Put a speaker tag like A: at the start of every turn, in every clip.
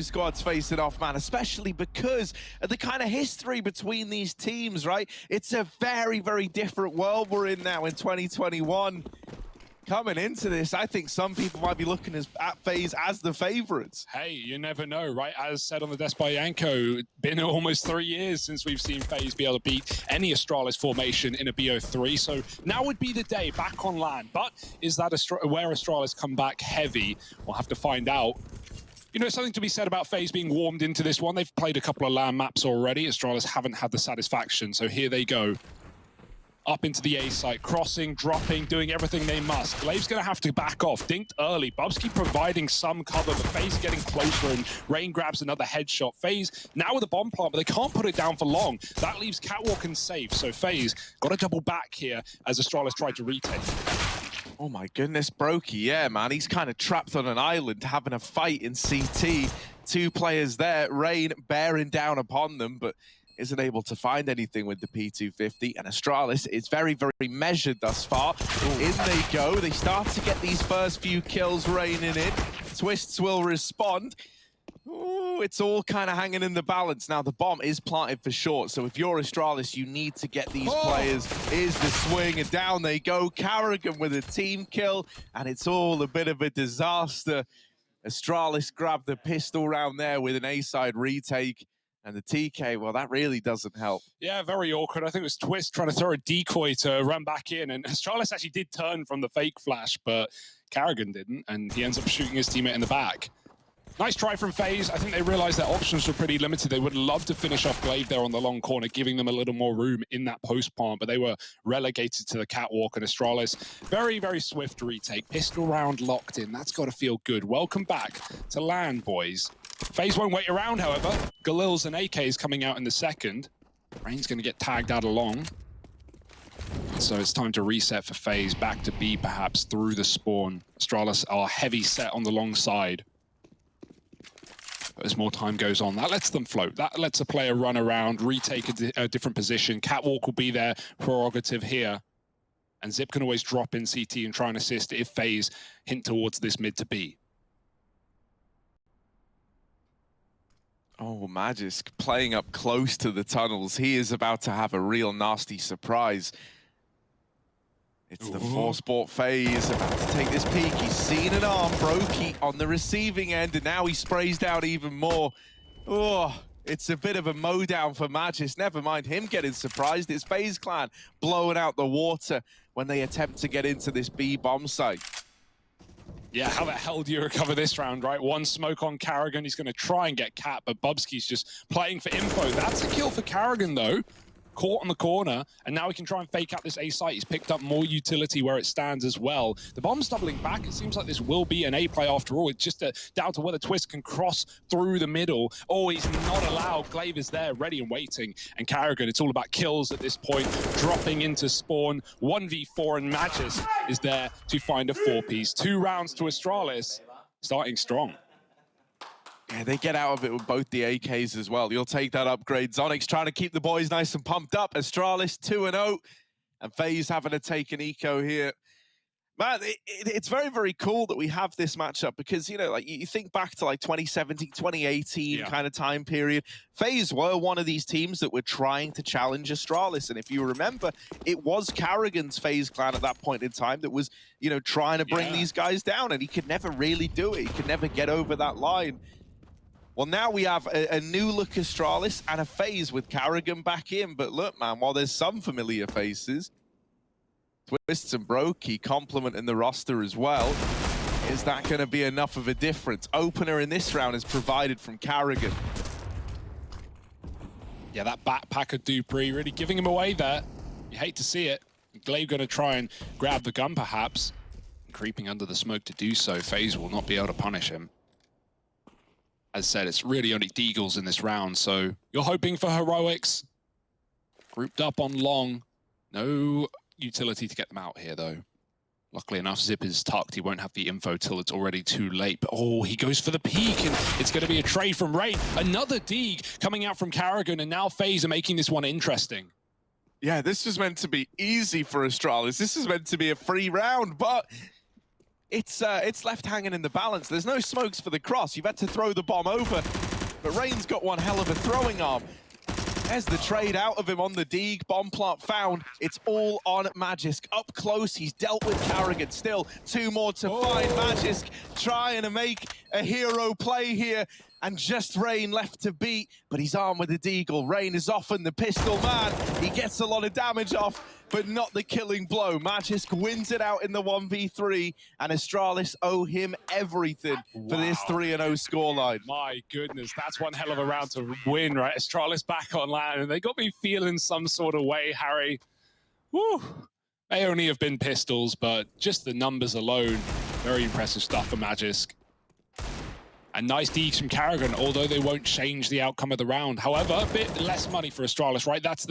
A: squads facing off, man, especially because of the kind of history between these teams, right? It's a very, very different world we're in now in 2021. Coming into this, I think some people might be looking at FaZe as the favorites.
B: Hey, you never know, right? As said on the desk by Yanko, been almost 3 years since we've seen FaZe be able to beat any Astralis formation in a BO3. So now would be the day back on LAN. But is that where Astralis come back heavy? We'll have to find out. You know, something to be said about FaZe being warmed into this one. They've played a couple of LAN maps already. Astralis haven't had the satisfaction. So here they go. Up into the A site, crossing, dropping, doing everything they must. Glave's going to have to back off. Dinked early. Bubsky providing some cover, but FaZe getting closer, and Rain grabs another headshot. FaZe now with a bomb plant, but they can't put it down for long. That leaves Catwalk and safe, so FaZe got to double back here as Astralis tried to retake.
A: Oh my goodness, Brokey, yeah, man. He's kind of trapped on an island having a fight in CT. 2 players there, Rain bearing down upon them, but isn't able to find anything with the P250, and Astralis is very, very measured thus far. In they go. They start to get these first few kills raining in. Twistzz will respond. Ooh, it's all kind of hanging in the balance. Now, the bomb is planted for short, so if you're Astralis, you need to get these players. Is the swing, and down they go. Carrigan with a team kill, and it's all a bit of a disaster. Astralis grabbed the pistol round there with an A-side retake. And the TK, well, that really doesn't help.
B: Yeah, very awkward. I think it was Twistzz trying to throw a decoy to run back in. And Astralis actually did turn from the fake flash, but Carrigan didn't. And he ends up shooting his teammate in the back. Nice try from FaZe. I think they realized their options were pretty limited. They would love to finish off Glaive there on the long corner, giving them a little more room in that post plant, but they were relegated to the catwalk. And Astralis, very, very swift retake. Pistol round locked in. That's got to feel good. Welcome back to LAN, boys. FaZe won't wait around, however. Galil's and AK's coming out in the second. Rain's going to get tagged out along. So it's time to reset for FaZe. Back to B, perhaps, through the spawn. Astralis are heavy set on the long side. But as more time goes on, that lets them float. That lets a player run around, retake a different position. Catwalk will be their prerogative here. And Zip can always drop in CT and try and assist if FaZe hint towards this mid to B.
A: Oh, Magisk playing up close to the tunnels. He is about to have a real nasty surprise. It's the four-sport FaZe about to take this peek. He's seen an arm, Brokey on the receiving end, and now he sprays down even more. Oh, it's a bit of a mow-down for Magisk. Never mind him getting surprised. It's FaZe Clan blowing out the water when they attempt to get into this B bomb site.
B: Yeah, how the hell do you recover this round, right? One smoke on Carrigan. He's going to try and get Cat, but Bubsky's just playing for info. That's a kill for Carrigan, though. Caught on the corner, and now he can try and fake out this A site. He's picked up more utility where it stands as well. The bomb's doubling back. It seems like this will be an A play after all. It's just down to whether Twistzz can cross through the middle. Oh, he's not allowed. Glaive is there, ready and waiting. And Carrigan, it's all about kills at this point. Dropping into spawn, 1v4, and Magisk is there to find a 4-piece. 2 rounds to Astralis, starting strong.
A: Yeah, they get out of it with both the AKs as well. You'll take that upgrade. Zonics trying to keep the boys nice and pumped up. Astralis 2-0, and FaZe having to take an eco here. Man, it's very, very cool that we have this matchup because, you know, like you think back to like 2017, 2018 kind of time period. FaZe were one of these teams that were trying to challenge Astralis. And if you remember, it was Carrigan's FaZe Clan at that point in time that was, you know, trying to bring these guys down, and he could never really do it. He could never get over that line. Well, now we have a new look Astralis and a FaZe with Carrigan back in. But look, man, while there's some familiar faces, Twistzz and Brokey complementing the roster as well. Is that going to be enough of a difference? Opener in this round is provided from Carrigan.
B: Yeah, that backpack of Dupree really giving him away there. You hate to see it. Glaive going to try and grab the gun, perhaps. Creeping under the smoke to do so. FaZe will not be able to punish him. As said, it's really only Deagles in this round, so you're hoping for heroics. Grouped up on long. No utility to get them out here, though. Luckily enough, Zip is tucked. He won't have the info till it's already too late. But oh, he goes for the peek, and it's going to be a trade from Rain. Another Deag coming out from Carrigan, and now FaZe are making this one interesting.
A: Yeah, this was meant to be easy for Astralis. This is meant to be a free round, but it's left hanging in the balance. There's no smokes for the cross. You've had to throw the bomb over, but Rain's got one hell of a throwing arm. There's the trade out of him on the Deeg. Bomb plant found. It's all on Magisk. Up close, he's dealt with Carrigan. Still, 2 more to find. Magisk trying to make a hero play here. And just Rain left to beat, but he's armed with a Deagle. Rain is often the pistol man. He gets a lot of damage off, but not the killing blow. Magisk wins it out in the 1v3, and Astralis owe him everything for this 3-0 scoreline.
B: My goodness, that's one hell of a round to win, right? Astralis back on land, and they got me feeling some sort of way, Harry. Woo! They only have been pistols, but just the numbers alone, very impressive stuff for Magisk. And nice deeds from Carrigan, although they won't change the outcome of the round. However, a bit less money for Astralis, right? That's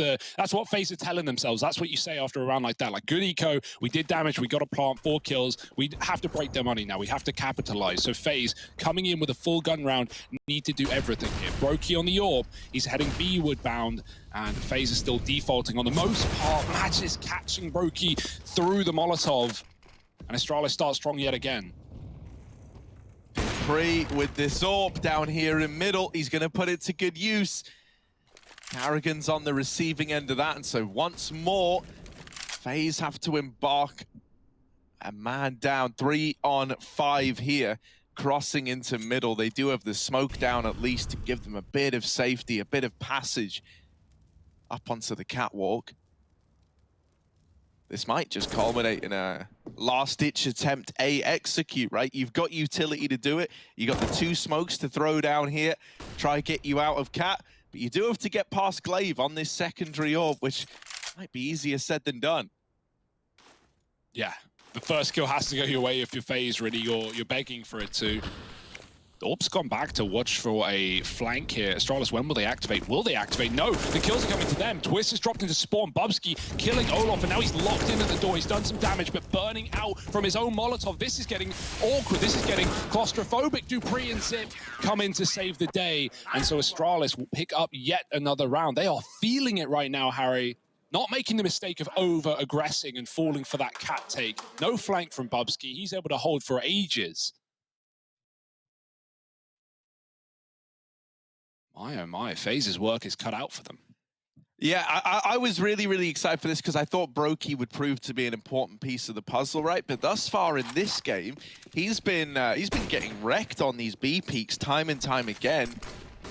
B: what FaZe are telling themselves. That's what you say after a round like that. Like, good eco, we did damage, we got a plant, 4 kills. We have to break their money now. We have to capitalize. So FaZe, coming in with a full gun round, need to do everything here. Brokey on the orb, he's heading B-wood bound, and FaZe is still defaulting on the most part. Magisk catching Brokey through the Molotov, and Astralis starts strong yet again.
A: Free with this orb down here in middle. He's going to put it to good use. Carrigan's on the receiving end of that, and so once more, FaZe have to embark a man down. 3 on 5 here, crossing into middle. They do have the smoke down at least to give them a bit of safety, a bit of passage up onto the catwalk. This might just culminate in a last-ditch attempt execute, right? You've got utility to do it. You got the 2 smokes to throw down here, try get you out of cat, but you do have to get past Glaive on this secondary orb, which might be easier said than done.
B: Yeah, the first kill has to go your way if you're FaZe, really. You're begging for it to. The orb's gone back to watch for a flank here. Astralis, when will they activate? Will they activate? No, the kills are coming to them. Twistzz has dropped into spawn. Bubsky killing Olaf, and now he's locked in at the door. He's done some damage, but burning out from his own Molotov. This is getting awkward. This is getting claustrophobic. Dupree and Zip come in to save the day, and so Astralis will pick up yet another round. They are feeling it right now, Harry. Not making the mistake of over-aggressing and falling for that cat take. No flank from Bubsky. He's able to hold for ages. My oh my, FaZe's work is cut out for them.
A: Yeah, I was really, really excited for this because I thought Brokey would prove to be an important piece of the puzzle, right? But thus far in this game, he's been getting wrecked on these B peaks time and time again.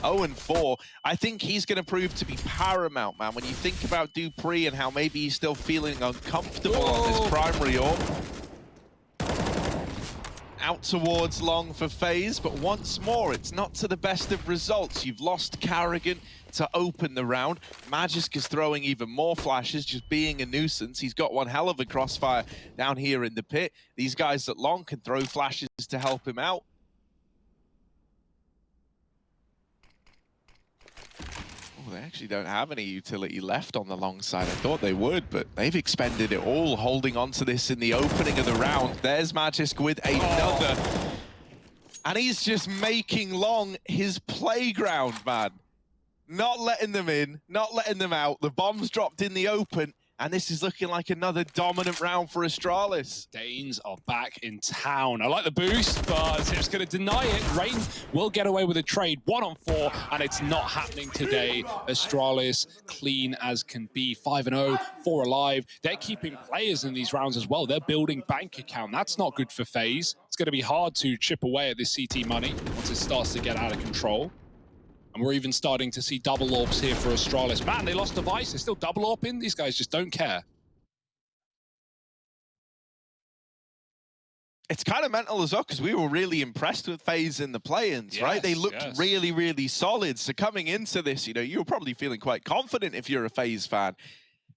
A: 0-4. I think he's going to prove to be paramount, man. When you think about Dupree and how maybe he's still feeling uncomfortable on this primary orb. Out towards long for FaZe, but once more, it's not to the best of results. You've lost Carrigan to open the round. Magisk is throwing even more flashes, just being a nuisance. He's got one hell of a crossfire down here in the pit. These guys at long can throw flashes to help him out. Oh, they actually don't have any utility left on the long side. I thought they would, but they've expended it all, holding on to this in the opening of the round. There's Magisk with another. And he's just making long his playground, man. Not letting them in, not letting them out. The bomb's dropped in the open, and this is looking like another dominant round for Astralis.
B: Danes are back in town. I like the boost, but Zip's going to deny it. Rain will get away with a trade, 1-on-4, and it's not happening today. Astralis, clean as can be, 5-0, 4 alive. They're keeping players in these rounds as well. They're building bank account. That's not good for FaZe. It's going to be hard to chip away at this CT money once it starts to get out of control. And we're even starting to see double orbs here for Astralis. Man, they lost device. They're still double orbing. These guys just don't care.
A: It's kind of mental as well, because we were really impressed with FaZe in the play-ins, right? They looked really, really solid. So coming into this, you know, you were probably feeling quite confident if you're a FaZe fan.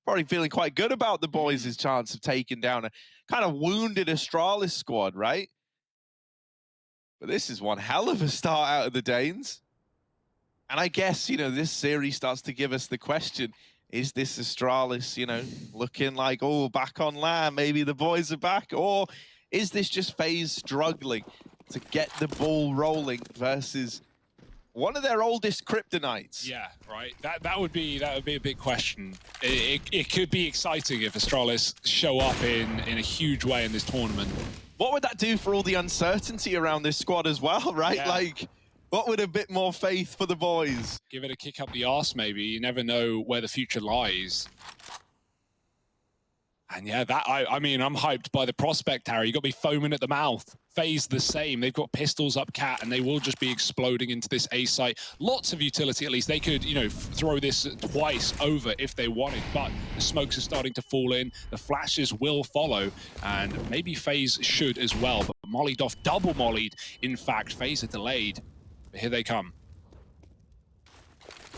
A: Probably feeling quite good about the boys' chance of taking down a kind of wounded Astralis squad, right? But this is one hell of a start out of the Danes. And I guess, you know, this series starts to give us the question, is this Astralis, you know, looking like, oh, back on land, maybe the boys are back? Or is this just FaZe struggling to get the ball rolling versus one of their oldest kryptonites?
B: Yeah, right. That would be a big question. It could be exciting if Astralis show up in a huge way in this tournament.
A: what would that do for all the uncertainty around this squad as well, right?
B: Yeah.
A: Like, what would a bit more faith for the boys?
B: Give it a kick up the arse, maybe. You never know where the future lies. And yeah, I mean, I'm hyped by the prospect, Harry. You got to be foaming at the mouth. FaZe the same. They've got pistols up cat, and they will just be exploding into this A site. Lots of utility, at least. They could, you know, throw this twice over if they wanted, but the smokes are starting to fall in. The flashes will follow, and maybe FaZe should as well. But mollied off, double mollied. In fact, FaZe are delayed. But here they come.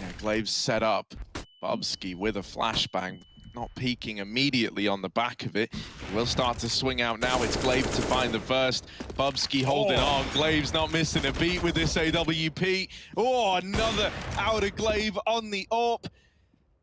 A: Yeah, Glaive's set up. Bubsky with a flashbang. Not peeking immediately on the back of it. We'll start to swing out now. It's Glaive to find the first. Bubsky holding on. Glaive's not missing a beat with this AWP. Oh, another out of Glaive on the AWP.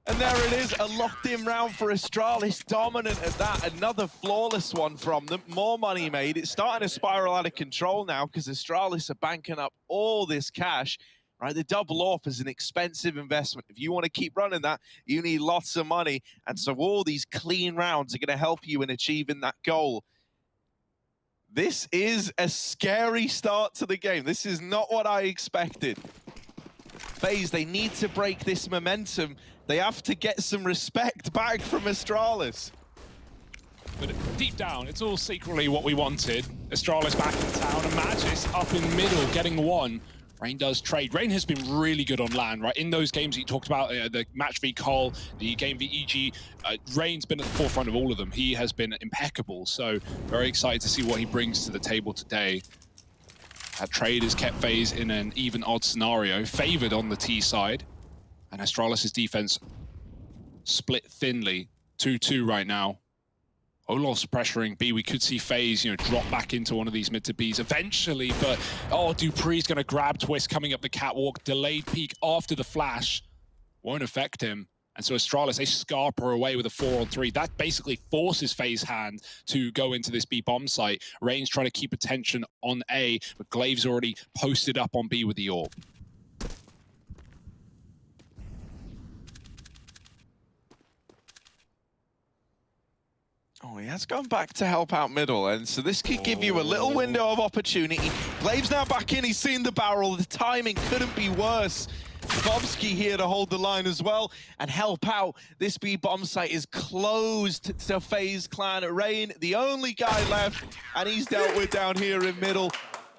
A: And there it is, a locked-in round for Astralis. Dominant at that. Another flawless one from them. More money made. It's starting to spiral out of control now because Astralis are banking up all this cash. Right, the double AWP is an expensive investment. If you want to keep running that, you need lots of money. And so all these clean rounds are going to help you in achieving that goal. This is a scary start to the game. This is not what I expected. FaZe, they need to break this momentum. They have to get some respect back from Astralis.
B: But deep down, it's all secretly what we wanted. Astralis back in town, and Magisk up in middle, getting one. Rain does trade. Rain has been really good on land, right? In those games that you talked about, the match v Cole, the game v EG, Rain's been at the forefront of all of them. He has been impeccable, so very excited to see what he brings to the table today. That trade has kept FaZe in an even odd scenario, favored on the T side, and Astralis' defense split thinly, 2-2 right now. Olof's pressuring B. We could see FaZe, you know, drop back into one of these mid to Bs eventually, but oh, Dupree's going to grab Twistzz coming up the catwalk. Delayed peek after the flash won't affect him. And so Astralis, they scarper away with a 4-on-3. That basically forces FaZe hand to go into this B bomb site. Rain's trying to keep attention on A, but Glaive's already posted up on B with the AWP.
A: Oh, he has gone back to help out middle, and so this could give you a little window of opportunity. Glaive's now back in, he's seen the barrel. The timing couldn't be worse. Bobsky here to hold the line as well and help out. This B bomb site is closed to FaZe clan. Rain, the only guy left, and he's dealt with down here in middle.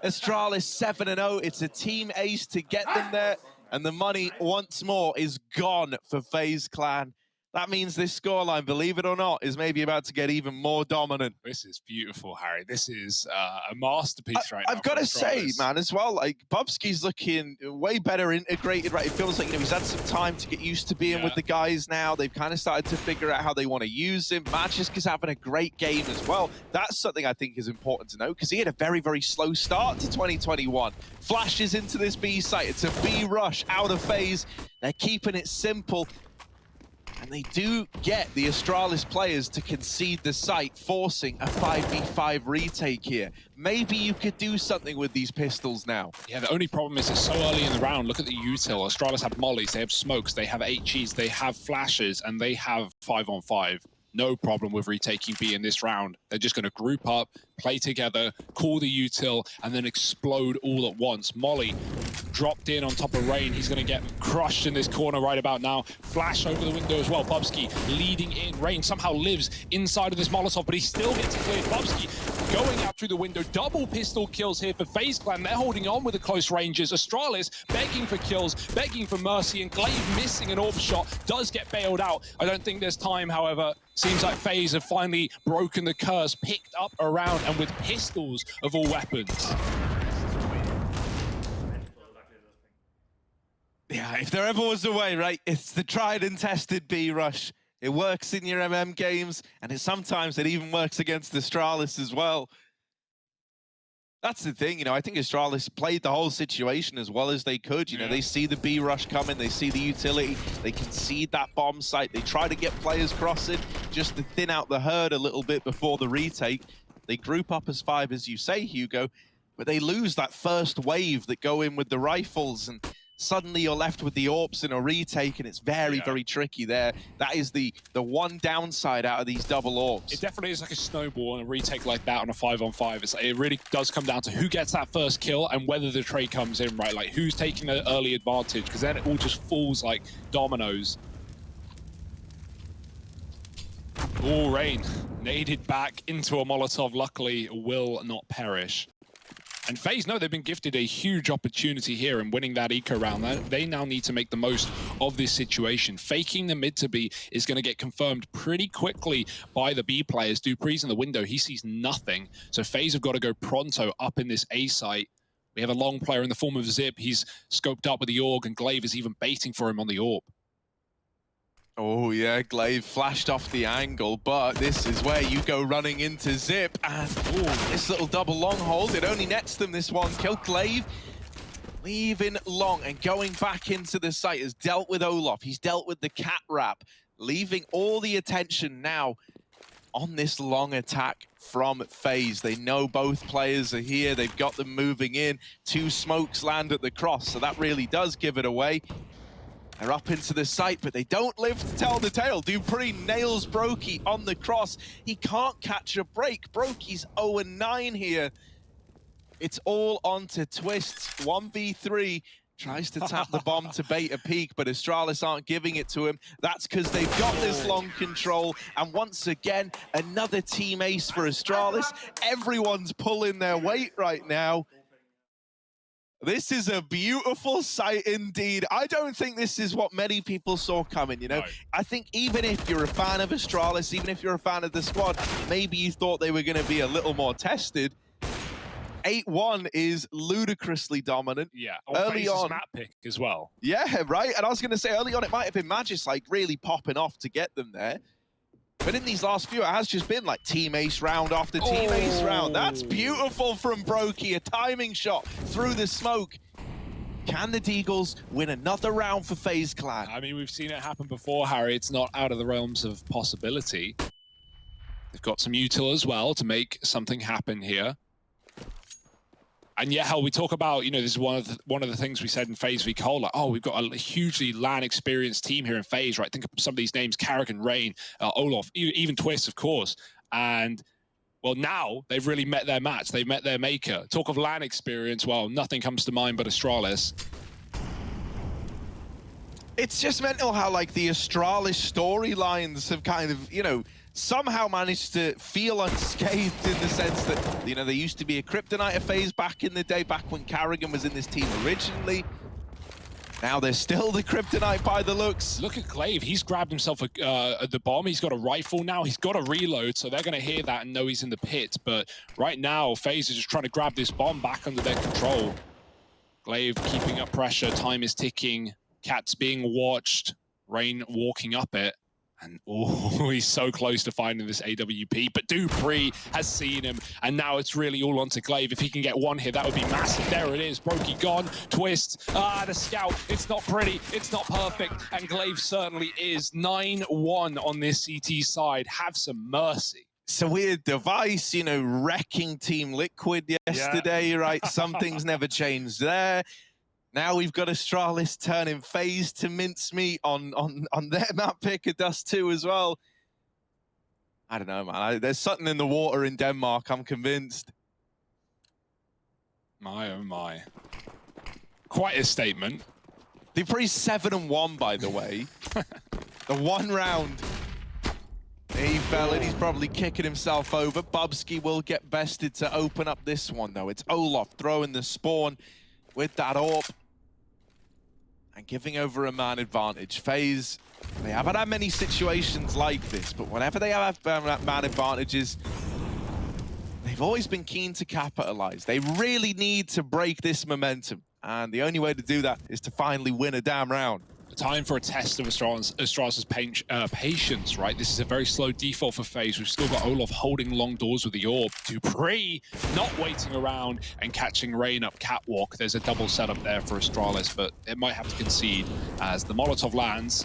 A: Astralis 7-0. It's a team ace to get them there, and the money once more is gone for FaZe clan. That means this scoreline, believe it or not, is maybe about to get even more dominant.
B: This is beautiful, Harry. This is a masterpiece right now.
A: I've got to say, man, as well, like, Bubsky's looking way better integrated, right? It feels like, you know, he's had some time to get used to being with the guys now. They've kind of started to figure out how they want to use him. Magisk is having a great game as well. That's something I think is important to know, because he had a very, very slow start to 2021. Flashes into this B site. It's a B rush out of FaZe. They're keeping it simple. And they do get the Astralis players to concede the site, forcing a 5v5 retake here. Maybe you could do something with these pistols now.
B: Yeah, the only problem is it's so early in the round. Look at the util. Astralis have mollies, they have smokes, they have HEs, they have flashes, and they have 5-on-5. No problem with retaking B in this round. They're just going to group up, play together, call the util, and then explode all at once. Molly dropped in on top of Rain. He's going to get crushed in this corner right about now. Flash over the window as well. Bubsky leading in. Rain somehow lives inside of this Molotov, but he still gets cleared. Bubsky going out through the window. Double pistol kills here for FaZe clan. They're holding on with the close ranges. Astralis begging for kills, begging for mercy, and Glaive missing an AWP shot. Does get bailed out. I don't think there's time, however. Seems like FaZe have finally broken the curse, picked up around, and with pistols of all weapons.
A: Yeah, if there ever was a way, right, it's the tried and tested B rush. It works in your MM games, and sometimes it even works against Astralis as well. That's the thing, you know, I think Astralis played the whole situation as well as they could. You know, they see the B rush coming, they see the utility, they concede that bomb site, they try to get players crossing just to thin out the herd a little bit before the retake. They group up as 5, as you say, Hugo, but they lose that first wave that go in with the rifles, and suddenly you're left with the AWPs in a retake, and it's very, very tricky there. That is the one downside out of these double AWPs.
B: It definitely is like a snowball and a retake like that on a 5-on-5. It's like, it really does come down to who gets that first kill and whether the trade comes in, right? Like, who's taking the early advantage, because then it all just falls like dominoes. Oh, Rain naded back into a Molotov, luckily will not perish. And FaZe, no, they've been gifted a huge opportunity here in winning that eco round. They now need to make the most of this situation. Faking the mid to B is going to get confirmed pretty quickly by the B players. Dupree's in the window. He sees nothing. So FaZe have got to go pronto up in this A site. We have a long player in the form of Zip. He's scoped up with the AUG, and Glaive is even baiting for him on the AWP.
A: Oh yeah, Glaive flashed off the angle, but this is where you go running into Zip, and this little double long hold, it only nets them this one kill. Glaive leaving long and going back into the site, has dealt with Olof, he's dealt with the cat wrap, leaving all the attention now on this long attack from FaZe. They know both players are here, they've got them moving in, 2 smokes land at the cross, so that really does give it away. They're up into the site, but they don't live to tell the tale. Dupree nails Brokey on the cross. He can't catch a break. Brokey's 0-9 here. It's all on to Twistzz. 1v3. Tries to tap the bomb to bait a peek, but Astralis aren't giving it to him. That's because they've got this long control. And once again, another team ace for Astralis. Everyone's pulling their weight right now. This is a beautiful sight indeed. I don't think this is what many people saw coming, you know?
B: Right.
A: I think even if you're a fan of Astralis, even if you're a fan of the squad, maybe you thought they were going to be a little more tested. 8-1 is ludicrously dominant.
B: Yeah,
A: early on
B: map pick as well.
A: Yeah, right. And I was going to say early on, it might have been Magisk like really popping off to get them there. But in these last few, it has just been like team ace round after team ace round. That's beautiful from Brokey. A timing shot through the smoke. Can the Deagles win another round for FaZe Clan?
B: I mean, we've seen it happen before, Harry. It's not out of the realms of possibility. They've got some util as well to make something happen here. And yeah, hell, we talk about, you know, this is one of the things we said in FaZe v Cole, like, oh, we've got a hugely LAN experienced team here in FaZe, right? Think of some of these names, Carrigan, Rain, Olof, even Twistzz, of course. And, well, now they've really met their match. They've met their maker. Talk of LAN experience, well, nothing comes to mind but Astralis.
A: It's just mental how, like, the Astralis storylines have kind of, you know, somehow managed to feel unscathed in the sense that, you know, there used to be a Kryptonite FaZe back in the day, back when Carrigan was in this team originally. Now there's still the Kryptonite by the looks.
B: Look at Glaive. He's grabbed himself the bomb. He's got a rifle now. He's got a reload, so they're going to hear that and know he's in the pit. But right now, FaZe is just trying to grab this bomb back under their control. Glaive keeping up pressure. Time is ticking. Cat's being watched. Rain walking up it. And oh, he's so close to finding this AWP, but Dupree has seen him, and now it's really all onto Glaive. If he can get one here, that would be massive. There it is, Brokey gone, Twistzz, the scout, it's not pretty, it's not perfect, and Glaive certainly is. 9-1 on this CT side, have some mercy.
A: It's a weird device, you know, wrecking Team Liquid yesterday, right? Some things never changed there. Now we've got Astralis turning FaZe to mincemeat on their map pick of Dust2 as well. I don't know, man. There's something in the water in Denmark, I'm convinced.
B: My, oh my. Quite a statement.
A: Dupree's 7-1, by the way. The one round. He fell and he's probably kicking himself over. Bubsky will get bested to open up this one, though. It's Olof throwing the spawn with that AWP and giving over a man advantage. FaZe, they haven't had many situations like this, but whenever they have man advantages, they've always been keen to capitalize. They really need to break this momentum, and the only way to do that is to finally win a damn round.
B: Time for a test of Astralis' patience, right? This is a very slow default for FaZe. We've still got Olof holding long doors with the AWP. Dupree not waiting around and catching Rain up catwalk. There's a double setup there for Astralis, but it might have to concede as the Molotov lands.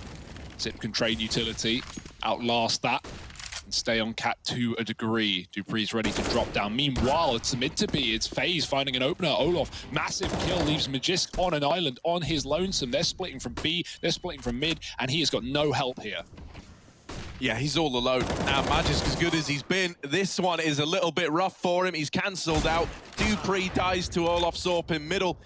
B: Zip can trade utility, outlast that. stay on cat to a degree. dupree's ready to drop down. Meanwhile, it's mid to be. It's FaZe finding an opener. Olaf, massive kill, leaves Magisk on an island on his lonesome. They're splitting from B, they're splitting from mid, and he has got no help here.
A: Yeah, he's all alone. Now, Magisk, as good as he's been, this one is a little bit rough for him. He's cancelled out. dupreeh dies to Olaf's AWP in middle.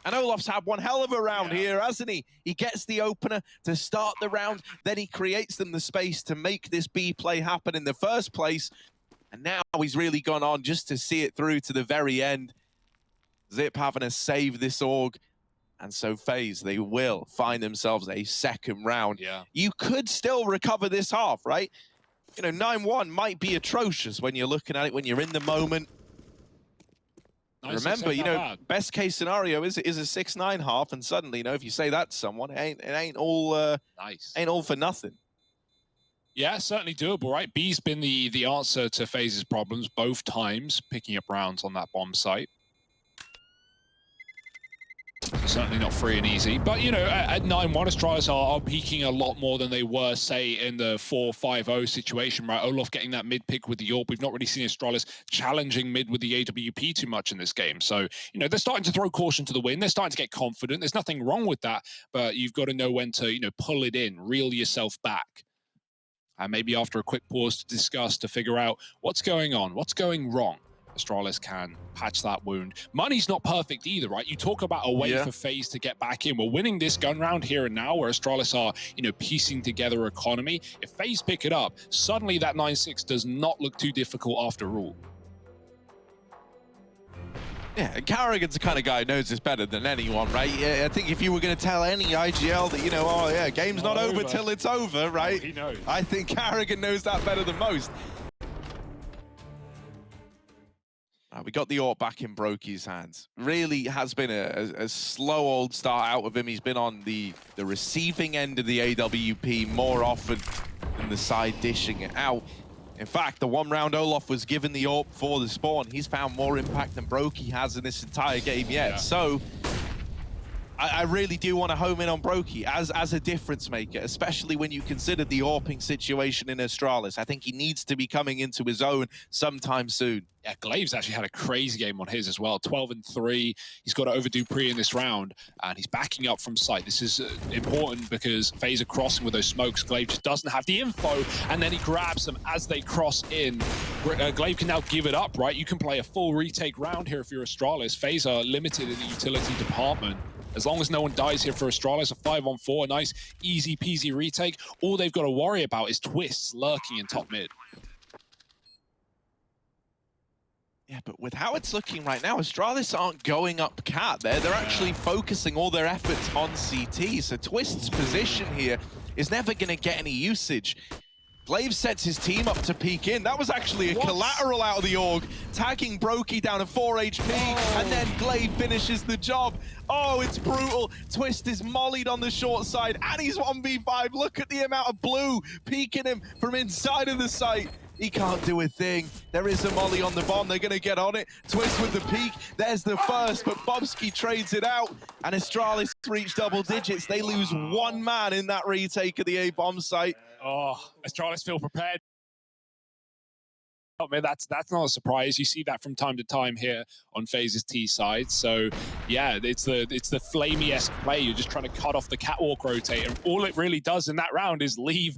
A: And Olaf's had one hell of a round here, hasn't he? He gets the opener to start the round, then he creates them the space to make this B play happen in the first place. And now he's really gone on just to see it through to the very end. Zip having to save this org. And so FaZe, they will find themselves a second round.
B: Yeah.
A: You could still recover this half, right? You know, 9-1 might be atrocious when you're looking at it, when you're in the moment. Remember, you know, best case scenario is a 6-9 half, and suddenly, you know, if you say that to someone, it ain't all ain't all for nothing.
B: Yeah, certainly doable, right? B's been the answer to FaZe's problems both times, picking up rounds on that bomb site. Certainly not free and easy, but you know, at 9-1, Astralis are peaking a lot more than they were, say, in the 4-5-0 situation, right? Olaf getting that mid pick with the AWP. We've not really seen Astralis challenging mid with the AWP too much in this game. So, you know, they're starting to throw caution to the wind. They're starting to get confident. There's nothing wrong with that, but you've got to know when to, you know, pull it in, reel yourself back. And maybe after a quick pause to discuss, to figure out what's going on, what's going wrong, Astralis can patch that wound. Money's not perfect either, right? You talk about a way for FaZe to get back in. We're winning this gun round here and now, where Astralis are, you know, piecing together economy. If FaZe pick it up, suddenly that 9-6 does not look too difficult after all.
A: Yeah, and Carrigan's the kind of guy who knows this better than anyone, right? Yeah, I think if you were going to tell any IGL that, you know, oh yeah, game's not over till it's over, right?
B: Oh, he knows.
A: I think Carrigan knows that better than most. We got the AWP back in Brokey's hands. Really has been a slow old start out of him. He's been on the receiving end of the AWP more often than the side dishing it out. In fact, the one round Olaf was given the AWP for the spawn. He's found more impact than Brokey has in this entire game yet. Yeah. So I really do want to home in on Brokey as a difference maker, especially when you consider the AWPing situation in Astralis. I think he needs to be coming into his own sometime soon.
B: Yeah, Glaive's actually had a crazy game on his as well. 12-3. He's got to over dupreeh in this round, and he's backing up from sight. This is important because FaZe are crossing with those smokes. Glaive just doesn't have the info, and then he grabs them as they cross in. Glaive can now give it up, right? You can play a full retake round here if you're Astralis. FaZe are limited in the utility department. As long as no one dies here for Astralis, a 5-on-4, a nice easy peasy retake. All they've got to worry about is Twistzz lurking in top mid.
A: Yeah, but with how it's looking right now, Astralis aren't going up cat there. They're actually focusing all their efforts on CT. So Twistz's position here is never going to get any usage. Glaive sets his team up to peek in. That was actually a collateral out of the org, tagging Brokey down to 4 HP, and then Glaive finishes the job. Oh, it's brutal. Twistzz is mollied on the short side, and he's 1v5. Look at the amount of blue peeking him from inside of the site. He can't do a thing. There is a molly on the bomb. They're going to get on it. Twistzz with the peek. There's the first, but Bobski trades it out. And Astralis reach double digits. They lose one man in that retake of the A bomb site.
B: Oh, Astralis feel prepared. I mean, that's not a surprise. You see that from time to time here on FaZe's T side. So yeah, it's the Flamey-esque play. You're just trying to cut off the catwalk rotate, and all it really does in that round is leave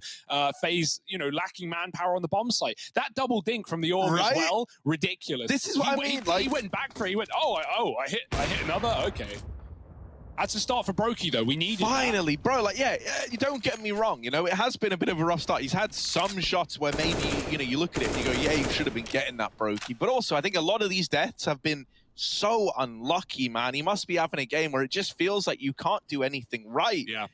B: FaZe, you know, lacking manpower on the bomb site. That double dink from the orb as well, ridiculous.
A: This is what I mean.
B: He went back for it. He went, I hit another. Okay. That's a start for Brokey, though. We need
A: finally, bro. Like, yeah, you don't get me wrong. You know, it has been a bit of a rough start. He's had some shots where maybe, you know, you look at it and you go, yeah, you should have been getting that, Brokey. But also, I think a lot of these deaths have been so unlucky, man. He must be having a game where it just feels like you can't do anything right.
B: Yeah.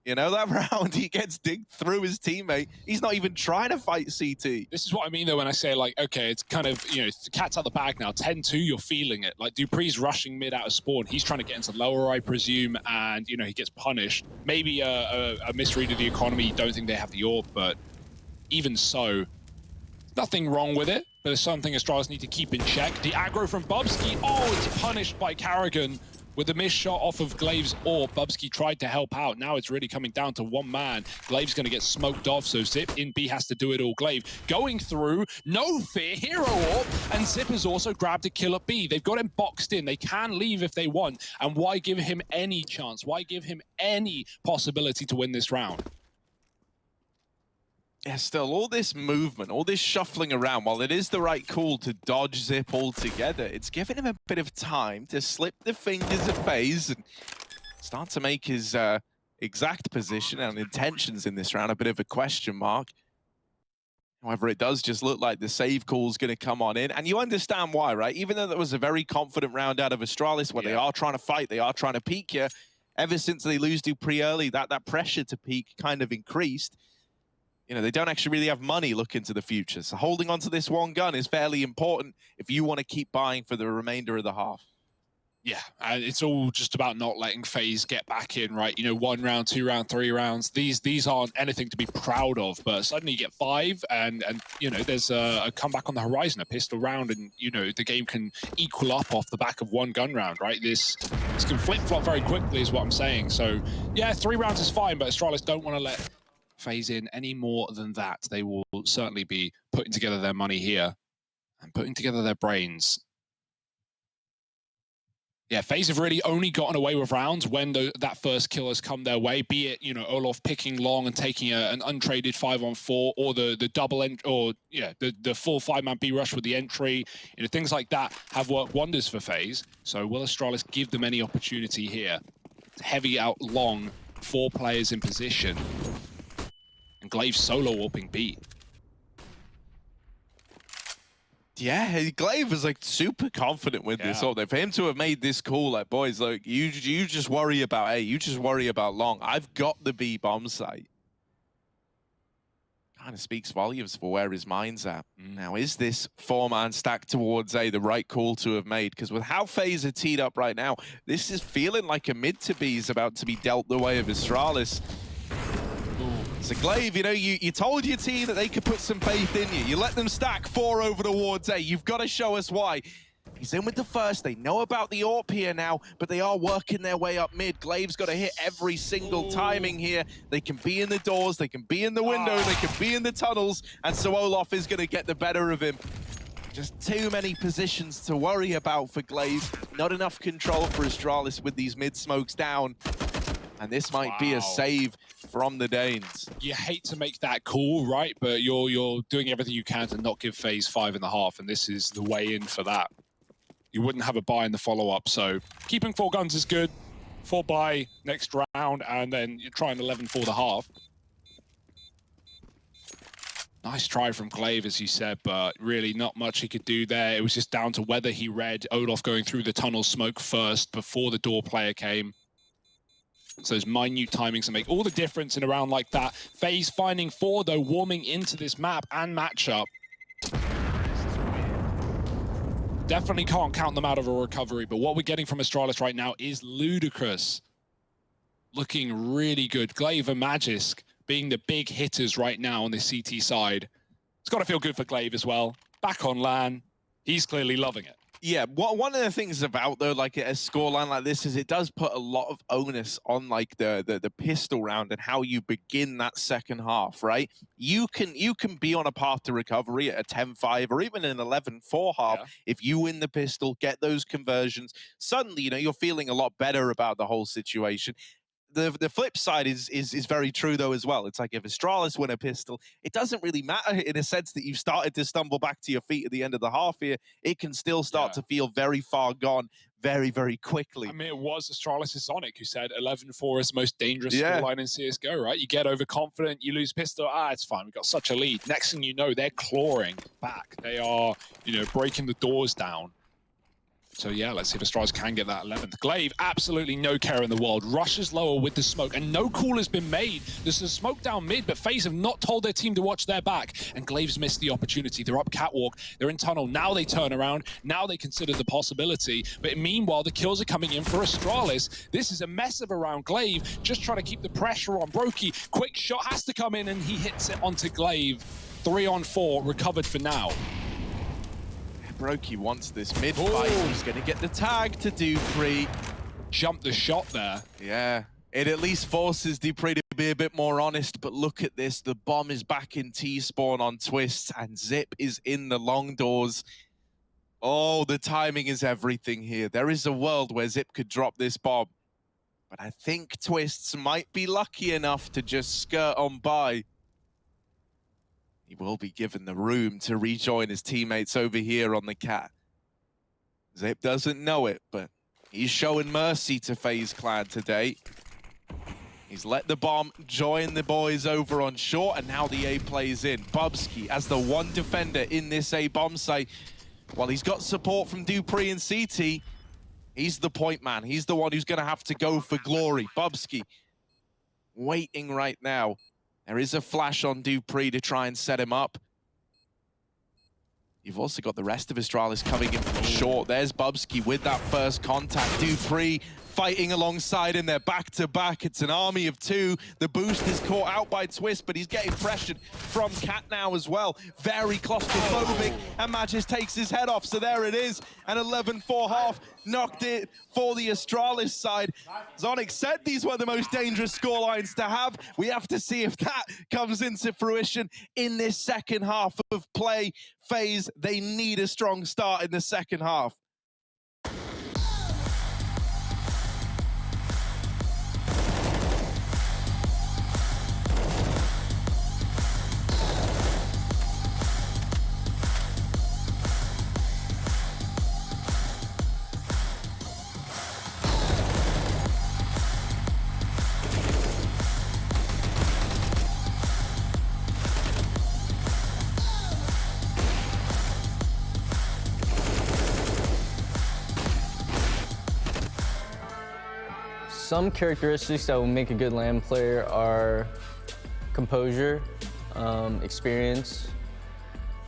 A: You know, that round, he gets digged through his teammate. He's not even trying to fight CT.
B: This is what I mean, though, when I say, like, okay, it's kind of, you know, the cat's out the bag now. 10-2, you're feeling it. Like, dupreeh's rushing mid out of spawn. He's trying to get into lower, I presume, and, you know, he gets punished. Maybe a misread of the economy. Don't think they have the AWP, but even so, nothing wrong with it. But it's something Astralis need to keep in check. The aggro from Bobski. Oh, it's punished by Carrigan. With the missed shot off of Glaive's AWP, Bubsky tried to help out. Now it's really coming down to one man. Glaive's going to get smoked off, so Zip in B has to do it all. Glaive going through, no fear, hero AWP, and Zip has also grabbed a kill at B. They've got him boxed in. They can leave if they want, and why give him any chance? Why give him any possibility to win this round?
A: Yeah, still, all this movement, all this shuffling around, while it is the right call to dodge Zip altogether, it's giving him a bit of time to slip the fingers of FaZe and start to make his exact position and intentions in this round a bit of a question mark. However, it does just look like the save call is going to come on in, and you understand why, right? Even though that was a very confident round out of Astralis, where they are trying to fight, they are trying to peek you, ever since they lose Dupree early, that pressure to peak kind of increased. You know, they don't actually really have money looking to the future. So holding on to this one gun is fairly important if you want to keep buying for the remainder of the half.
B: Yeah, and it's all just about not letting FaZe get back in, right? You know, 1 round, 2 round, 3 rounds. These aren't anything to be proud of, but suddenly you get 5 and you know, there's a comeback on the horizon, a pistol round, and, you know, the game can equal up off the back of 1 gun round, right? This can flip-flop very quickly is what I'm saying. So, yeah, 3 rounds is fine, but Astralis don't want to let FaZe in any more than that. They will certainly be putting together their money here and putting together their brains. Yeah, FaZe have really only gotten away with rounds when that first kill has come their way, be it, you know, Olof picking long and taking an untraded 5-on-4, or the double or yeah, the full 5-man B rush with the entry. You know, things like that have worked wonders for FaZe. So will Astralis give them any opportunity here? Heavy out long, 4 players in position. And Glaive solo warping B.
A: Yeah, Glaive was like super confident with this. So for him to have made this call, like, boys, like, you just worry about A, you just worry about long. I've got the B bomb site. Kind of speaks volumes for where his mind's at. Now, is this 4-man stack towards A the right call to have made? Because with how FaZe are teed up right now, this is feeling like a mid to B is about to be dealt the way of Astralis. So Glaive, you know, you told your team that they could put some faith in you. You let them stack 4 over towards A. You've got to show us why. He's in with the first. They know about the AWP here now, but they are working their way up mid. Glaive's got to hit every single timing here. They can be in the doors, they can be in the window, they can be in the tunnels, and so Olof is going to get the better of him. Just too many positions to worry about for Glaive. Not enough control for Astralis with these mid smokes down. And this might be a save from the Danes.
B: You hate to make that call, right? But you're doing everything you can to not give FaZe 5.5, and this is the way in for that. You wouldn't have a buy in the follow-up, so keeping 4 guns is good. 4 buy next round, and then you try an 11 for the half. Nice try from Glaive, as you said, but really not much he could do there. It was just down to whether he read Olof going through the tunnel smoke first before the door player came. So those minute timings that make all the difference in a round like that. FaZe finding 4, though, warming into this map and matchup. Definitely can't count them out of a recovery, but what we're getting from Astralis right now is ludicrous. Looking really good. Glaive and Magisk being the big hitters right now on the CT side. It's got to feel good for Glaive as well. Back on LAN, he's clearly loving it.
A: Yeah, one of the things about, though, like a scoreline like this is it does put a lot of onus on like the pistol round and how you begin that second half, right? You can be on a path to recovery at a 10-5 or even an 11-4 half if you win the pistol, get those conversions. Suddenly, you know, you're feeling a lot better about the whole situation. The flip side is very true, though, as well. It's like if Astralis win a pistol, it doesn't really matter in a sense that you've started to stumble back to your feet at the end of the half here. It can still start to feel very far gone very, very quickly.
B: I mean, it was Astralis' Sonic who said 11-4 is the most dangerous scoreline in CSGO, right? You get overconfident, you lose pistol, it's fine, we've got such a lead. Next thing you know, they're clawing back. They are, you know, breaking the doors down. So yeah, let's see if Astralis can get that 11th. Glaive, absolutely no care in the world. Rushes lower with the smoke, and no call has been made. There's a smoke down mid, but FaZe have not told their team to watch their back, and Glaive's missed the opportunity. They're up catwalk, they're in tunnel. Now they turn around, now they consider the possibility. But meanwhile, the kills are coming in for Astralis. This is a mess of a round. Glaive just trying to keep the pressure on. Brokey, quick shot has to come in, and he hits it onto Glaive. 3-on-4, recovered for now.
A: Brokey wants this mid-fight. He's going to get the tag to Dupree.
B: jump the shot there.
A: Yeah, it at least forces dupreeh to be a bit more honest, but look at this. The bomb is back in T-spawn on Twistzz, and Zip is in the long doors. Oh, the timing is everything here. There is a world where Zip could drop this bomb, but I think Twistzz might be lucky enough to just skirt on by. He will be given the room to rejoin his teammates over here on the Cat. Zip doesn't know it, but he's showing mercy to FaZe Clan today. He's let the bomb join the boys over on short, and now the A plays in. Bubsky as the one defender in this A bomb site. While he's got support from dupreeh and CT, he's the point man. He's the one who's going to have to go for glory. Bubsky waiting right now. There is a flash on dupreeh to try and set him up. You've also got the rest of Astralis coming in from short. There's Bubsky with that first contact. dupreeh fighting alongside him. They're back-to-back. It's an army of two. The boost is caught out by Twistzz, but he's getting pressured from Cat now as well. Very claustrophobic, and Magisk takes his head off. So there it is, an 11-4 half. Knocked it for the Astralis side. Zonic said these were the most dangerous scorelines to have. We have to see if that comes into fruition in this second half of play. FaZe, they need a strong start in the second half.
C: Some characteristics that will make a good LAN player are composure, experience.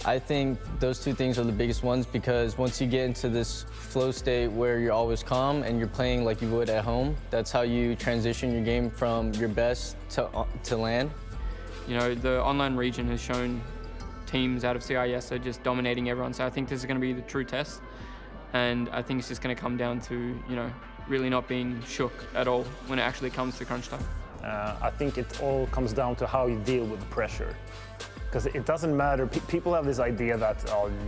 C: I think those two things are the biggest ones, because once you get into this flow state where you're always calm and you're playing like you would at home, that's how you transition your game from your best to LAN.
D: You know, the online region has shown teams out of CIS are just dominating everyone, so I think this is going to be the true test. And I think it's just going to come down to, you know, really not being shook at all when it actually comes to crunch time.
E: I think it all comes down to how you deal with the pressure. Because it doesn't matter, people have this idea that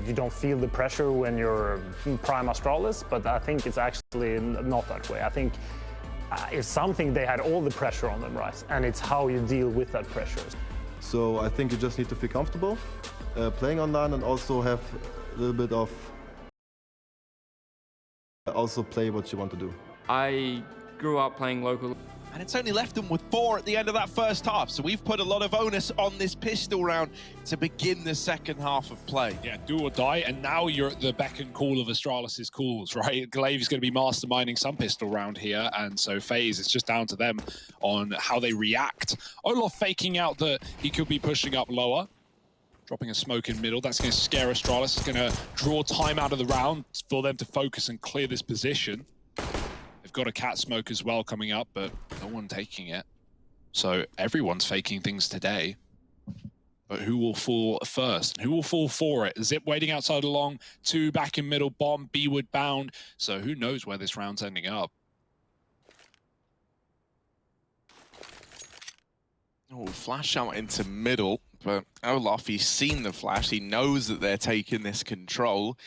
E: you don't feel the pressure when you're prime Astralis, but I think it's actually not that way. I think if something, they had all the pressure on them, right? And it's how you deal with that pressure.
F: So I think you just need to feel comfortable playing online, and also have a little bit of also play what you want to do.
D: I grew up playing local.
A: And it's only left them with 4 at the end of that first half. So we've put a lot of onus on this pistol round to begin the second half of play.
B: Yeah, do or die. And now you're at the beck and call of Astralis' calls, right? glaive is going to be masterminding some pistol round here. And so FaZe, it's just down to them on how they react. Olof faking out that he could be pushing up lower. Dropping a smoke in middle. That's going to scare Astralis. It's going to draw time out of the round for them to focus and clear this position. They've got a cat smoke as well coming up, but no one taking it. So everyone's faking things today. But who will fall first? Who will fall for it? Zip waiting outside along, 2 back in middle, bomb, B-wood bound. So who knows where this round's ending up?
A: Oh, flash out into middle, but Olof, he's seen the flash. He knows that they're taking this control.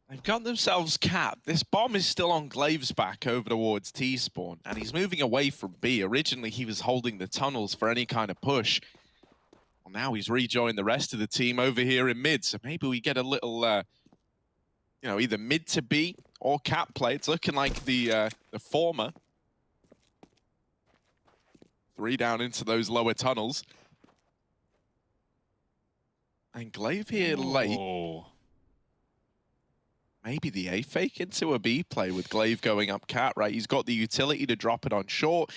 A: They've got themselves capped. This bomb is still on glaive's back over towards T-spawn, and he's moving away from B. Originally, he was holding the tunnels for any kind of push. Well, now he's rejoined the rest of the team over here in mid, so maybe we get a little, you know, either mid to B or cap play. It's looking like the former. 3 down into those lower tunnels. And glaive here late. Maybe the A fake into a B play with glaive going up cat, right? He's got the utility to drop it on short.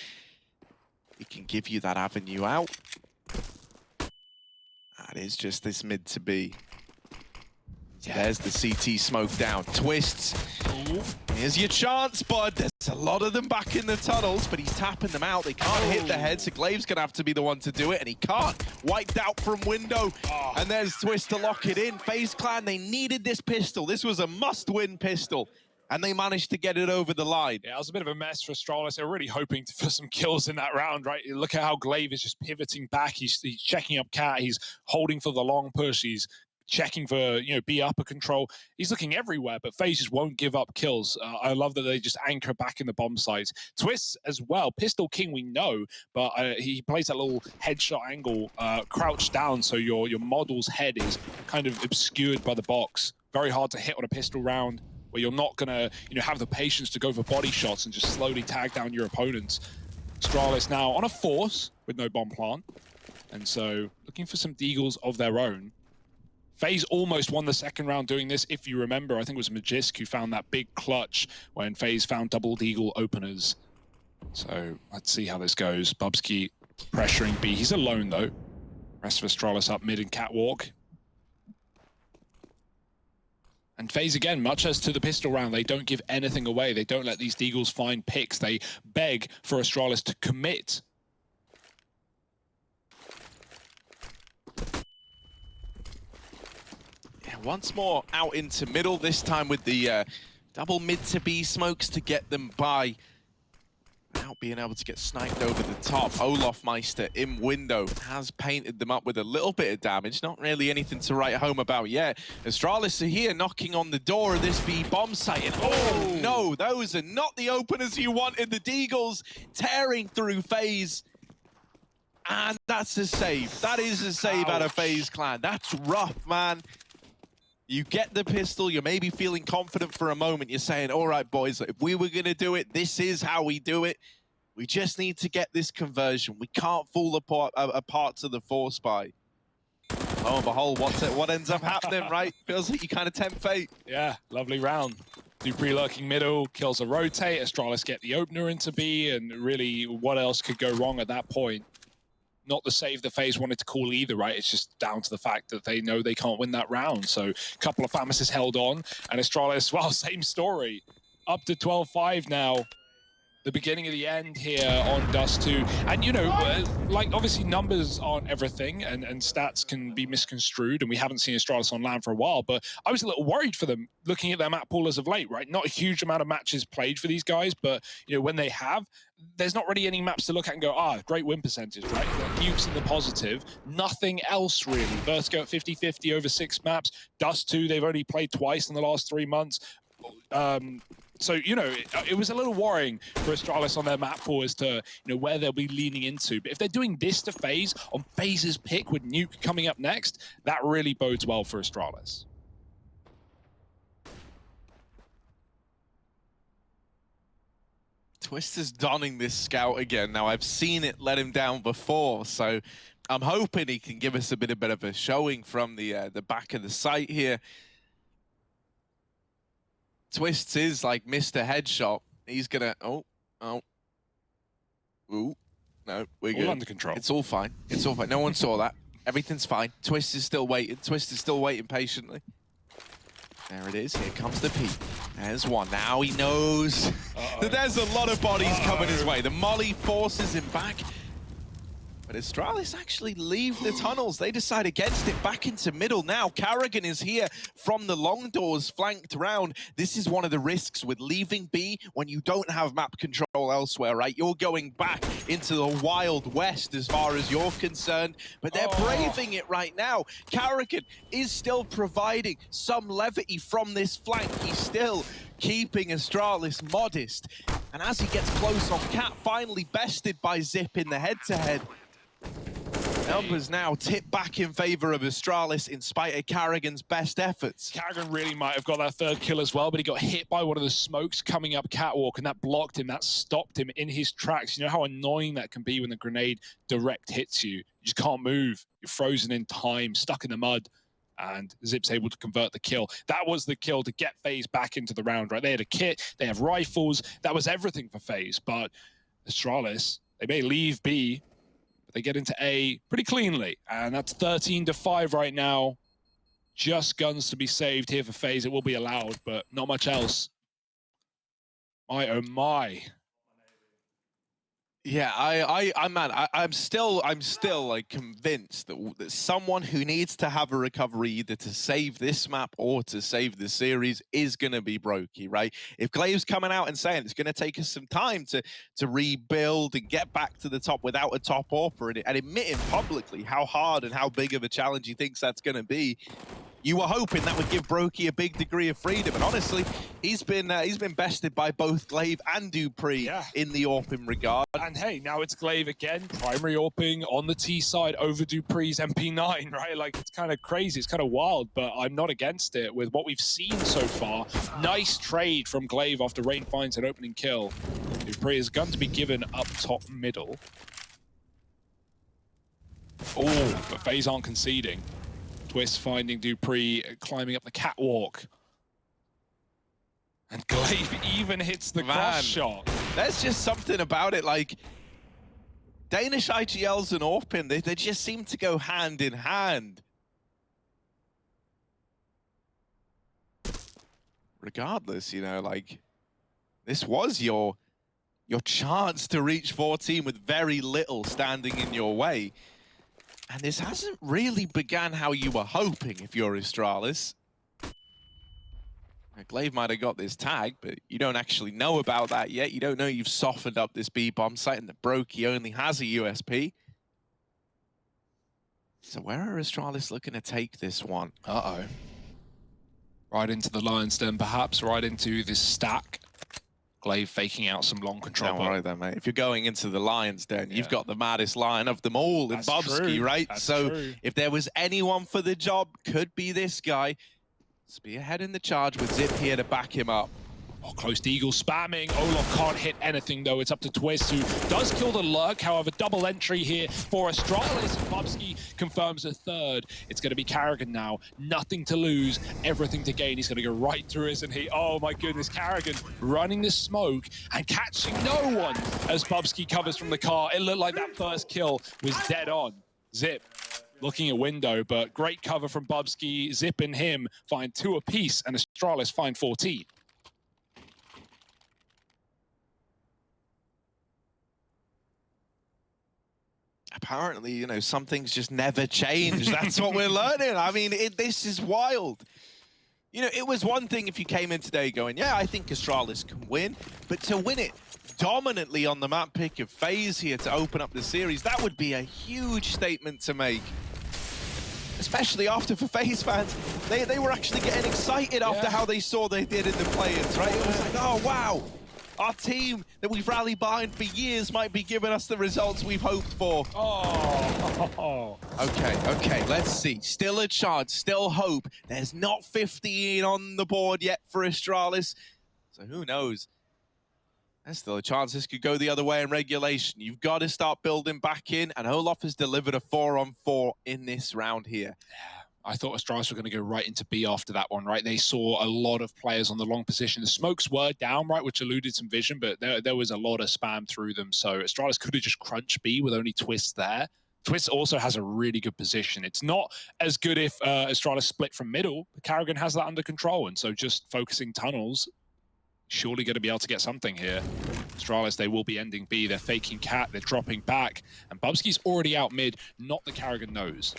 A: He can give you that avenue out. That is just this mid to B. Yeah. There's the CT smoke down. Twistzz. Here's your chance, bud. There's a lot of them back in the tunnels, but he's tapping them out. They can't hit the head, so glaive's gonna have to be the one to do it, and he can't. Wiped out from window. And there's Twistzz to lock it in. FaZe Clan, they needed this pistol. This was a must-win pistol. and they managed to get it over the line.
B: Yeah, it was a bit of a mess for Astralis. They were really hoping for some kills in that round, right? Look at how Glaive is just pivoting back. He's checking up Cat. He's holding for the long push. He's checking for, you know, B upper control. He's looking everywhere, but FaZe just won't give up kills. I love that they just anchor back in the bomb sites. Twistzz as well. Pistol King, we know, but he plays that little headshot angle, crouched down, so your model's head is kind of obscured by the box. Very hard to hit on a pistol round, where you're not gonna, you know, have the patience to go for body shots and just slowly tag down your opponents. Astralis now on a force with no bomb plant, and so looking for some deagles of their own. FaZe almost won the second round doing this, if you remember. I think it was Magisk who found that big clutch when FaZe found double deagle openers. So let's see how this goes. Bubsky pressuring B. He's alone though. Rest of Astralis up mid and catwalk. And FaZe again, much as to the pistol round, they don't give anything away. They don't let these deagles find picks. They beg for Astralis to commit.
A: Once more out into middle, this time with the double mid to B smokes to get them by. Without being able to get sniped over the top. Olofmeister in window has painted them up with a little bit of damage. Not really anything to write home about yet. Astralis are here knocking on the door of this B bomb site. And oh no, those are not the openers you wanted. The deagles tearing through FaZe. And that's a save. That is a save out of FaZe Clan. That's rough, man. You get the pistol, you're maybe feeling confident for a moment. You're saying, all right, boys, if we were going to do it, this is how we do it. We just need to get this conversion. We can't fall apart to the force buy. Lo and behold, what ends up happening, right? Feels like you kind of tempt fate.
B: Yeah, lovely round. Dupree lurking middle, kills a rotate. Astralis get the opener into B, and really, what else could go wrong at that point? Not the save the FaZe wanted to call either, right? It's just down to the fact that they know they can't win that round. So a couple of Famises held on, and Astralis, well, same story. Up to 12-5 now. The beginning of the end here on Dust2. And, you know, like, obviously numbers aren't everything, and stats can be misconstrued, and we haven't seen Astralis on land for a while, but I was a little worried for them looking at their map pool as of late, right? Not a huge amount of matches played for these guys, but, you know, when they have, there's not really any maps to look at and go, great win percentage, right? Nukes in the positive. Nothing else, really. Vertigo at 50-50 over 6 maps. Dust2, they've only played twice in the last 3 months. So, you know, it was a little worrying for Astralis on their map pool as to, you know, where they'll be leaning into. But if they're doing this to FaZe on FaZe's pick with Nuke coming up next, that really bodes well for Astralis.
A: Twistzz is donning this scout again. Now, I've seen it let him down before, so I'm hoping he can give us a bit of a showing from the back of the site here. Twistzz is like Mr. Headshot. He's gonna, ooh, no, we're good.
B: All under control.
A: It's all fine. It's all fine. No one saw that. Everything's fine. Twistzz is still waiting. Twistzz is still waiting patiently. There it is. Here comes the P. There's one. Now he knows that there's a lot of bodies coming his way. The molly forces him back. But Astralis actually leave the tunnels. They decide against it, back into middle now. Carrigan is here from the long doors, flanked round. This is one of the risks with leaving B when you don't have map control elsewhere, right? You're going back into the Wild West as far as you're concerned, but they're braving it right now. Carrigan is still providing some levity from this flank. He's still keeping Astralis modest. And as he gets close on Cat, finally bested by Zip in the head-to-head. Numbers now tip back in favor of Astralis in spite of Carrigan's best efforts.
B: Carrigan really might have got that third kill as well, but he got hit by one of the smokes coming up catwalk, and that blocked him, that stopped him in his tracks. You know how annoying that can be when the grenade direct hits you. You just can't move. You're frozen in time, stuck in the mud, and Zip's able to convert the kill. That was the kill to get FaZe back into the round, right? They had a kit, they have rifles, that was everything for FaZe, but Astralis, they may leave B, they get into A pretty cleanly, and that's 13-5 right now. Just guns to be saved here for FaZe. It will be allowed, but not much else. My, oh my.
A: Yeah, I'm still like convinced that someone who needs to have a recovery either to save this map or to save the series is going to be Brokey, right? If Glaive's coming out and saying it's going to take us some time to rebuild and get back to the top without a top AWPer and admitting publicly how hard and how big of a challenge he thinks that's going to be, you were hoping that would give Brokey a big degree of freedom, and honestly, he's been bested by both Glaive and dupreeh in the AWPing regard.
B: And hey, now it's Glaive again, primary AWPing on the T side over dupreeh's MP9, right? Like, it's kind of crazy, it's kind of wild, but I'm not against it with what we've seen so far. Nice trade from Glaive after Rain finds an opening kill. dupreeh is going to be given up top middle. Oh, but FaZe aren't conceding. Twistzz finding dupreeh, climbing up the catwalk. And Glaive even hits the cross shot.
A: There's just something about it, like, Danish IGLs and AWPing, they just seem to go hand in hand. Regardless, you know, like, this was your chance to reach 14 with very little standing in your way. And this hasn't really began how you were hoping if you're Astralis. Now, Glaive might have got this tag, but you don't actually know about that yet. You don't know you've softened up this B-bomb site and that Brokey only has a USP. So where are Astralis looking to take this one?
B: Uh-oh. Right into the lion's den, perhaps, right into this stack. Glaive faking out some long control.
A: Don't worry then, mate. If you're going into the lion's den, you've got the maddest lion of them all in Bubsky, right?
B: That's
A: so
B: true.
A: If there was anyone for the job, could be this guy. Spearheading the charge with Zip here to back him up.
B: Oh, close to Eagle spamming. Olof can't hit anything, though. It's up to Twistzz, who does kill the lurk. However, double entry here for Astralis. Bubsky confirms a third. It's going to be Carrigan now. Nothing to lose, everything to gain. He's going to go right through, isn't he? Oh, my goodness. Carrigan running the smoke and catching no one as Bubsky covers from the car. It looked like that first kill was dead on. Zip looking at window, but great cover from Bubsky. Zip and him find 2 apiece, and Astralis find 14.
A: Apparently, you know, some things just never change. That's what we're learning. I mean, this is wild. You know, it was one thing if you came in today going, yeah, I think Astralis can win, but to win it dominantly on the map pick of FaZe here to open up the series, that would be a huge statement to make. Especially after, for FaZe fans, they were actually getting excited after how they saw they did in the play-ins, right? It was like, oh, wow. Our team that we've rallied behind for years might be giving us the results we've hoped for.
B: Oh.
A: Okay, let's see. Still a chance, still hope. There's not 15 on the board yet for Astralis, so who knows? There's still a chance this could go the other way in regulation. You've got to start building back in, and Olof has delivered a 4-on-4 in this round here.
B: I thought Astralis were going to go right into B after that one, right? They saw a lot of players on the long position. The smokes were down, right, which eluded some vision, but there was a lot of spam through them. So Astralis could have just crunched B with only Twistzz there. Twistzz also has a really good position. It's not as good if Astralis split from middle, but Carrigan has that under control. And so just focusing tunnels, surely going to be able to get something here. Astralis, they will be ending B. They're faking cat, they're dropping back. And Bubsky's already out mid, not the Carrigan knows.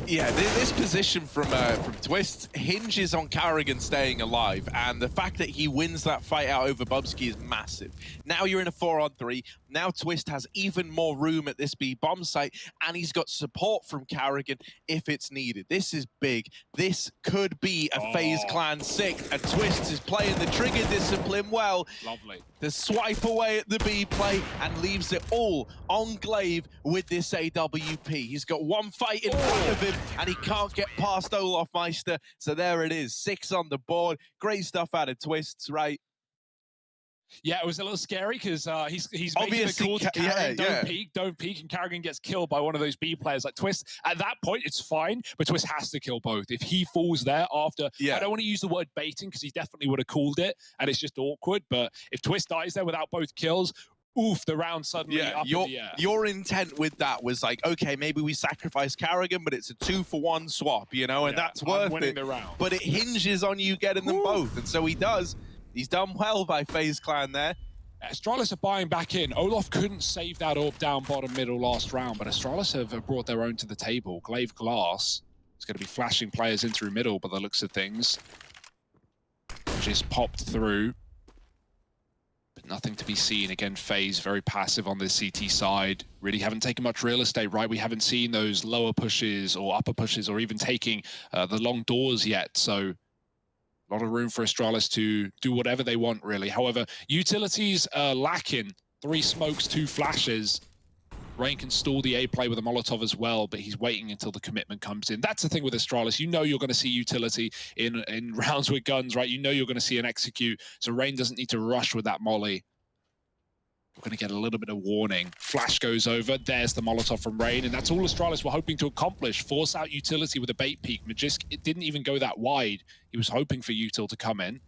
A: Yeah, this position from Twistzz hinges on Carrigan staying alive, and the fact that he wins that fight out over Bubsky is massive. Now you're in a 4-on-3. Now Twistzz has even more room at this B bomb site, and he's got support from Carrigan if it's needed. This is big. This could be a FaZe Clan 6, and Twistzz is playing the trigger discipline well.
B: Lovely.
A: To swipe away at the B play and leaves it all on Glaive with this AWP. He's got one fight in front of him and he can't get past Olof Meister. So there it is, 6 on the board. Great stuff out of Twistzz, right?
B: Yeah, it was a little scary because he's
A: Obviously,
B: making a call to Carrigan, don't peek, and Carrigan gets killed by one of those B players like Twistzz. At that point, it's fine, but Twistzz has to kill both. If he falls there after, I don't want to use the word baiting because he definitely would have called it, and it's just awkward, but if Twistzz dies there without both kills, oof, the round suddenly up in the air.
A: Your intent with that was like, okay, maybe we sacrifice Carrigan, but it's a 2-for-1 swap, you know, and that's worth it.
B: The round.
A: But it hinges on you getting them both, and so he does. He's done well by FaZe Clan there.
B: Astralis are buying back in. Olof couldn't save that orb down bottom middle last round, but Astralis have brought their own to the table. Glaive Glass is going to be flashing players in through middle by the looks of things. Just popped through, but nothing to be seen. Again, FaZe very passive on this CT side. Really haven't taken much real estate, right? We haven't seen those lower pushes or upper pushes or even taking the long doors yet. So a lot of room for Astralis to do whatever they want, really. However, utilities are lacking. 3 smokes, 2 flashes. Rain can stall the A play with a Molotov as well, but he's waiting until the commitment comes in. That's the thing with Astralis. You know you're going to see utility in rounds with guns, right? You know you're going to see an execute, so Rain doesn't need to rush with that molly. We're going to get a little bit of warning. Flash goes over. There's the Molotov from Rain, and that's all Astralis were hoping to accomplish. Force out utility with a bait peek. Magisk, it didn't even go that wide. He was hoping for util to come in,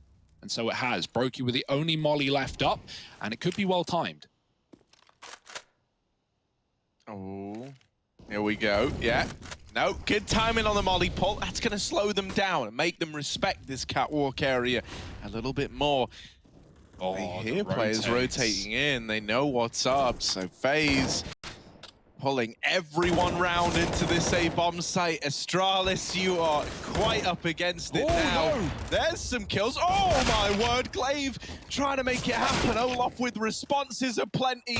B: and so it has. Brokey with the only molly left up, and it could be well timed.
A: Oh, here we go. Yeah. No, good timing on the molly pull. That's going to slow them down and make them respect this catwalk area a little bit more.
B: Oh,
A: They hear players rotating in. They know what's up. So FaZe pulling everyone round into this A bomb site. Astralis, you are quite up against it now.
B: No.
A: There's some kills. Oh my word, Glaive trying to make it happen. Olaf with responses aplenty.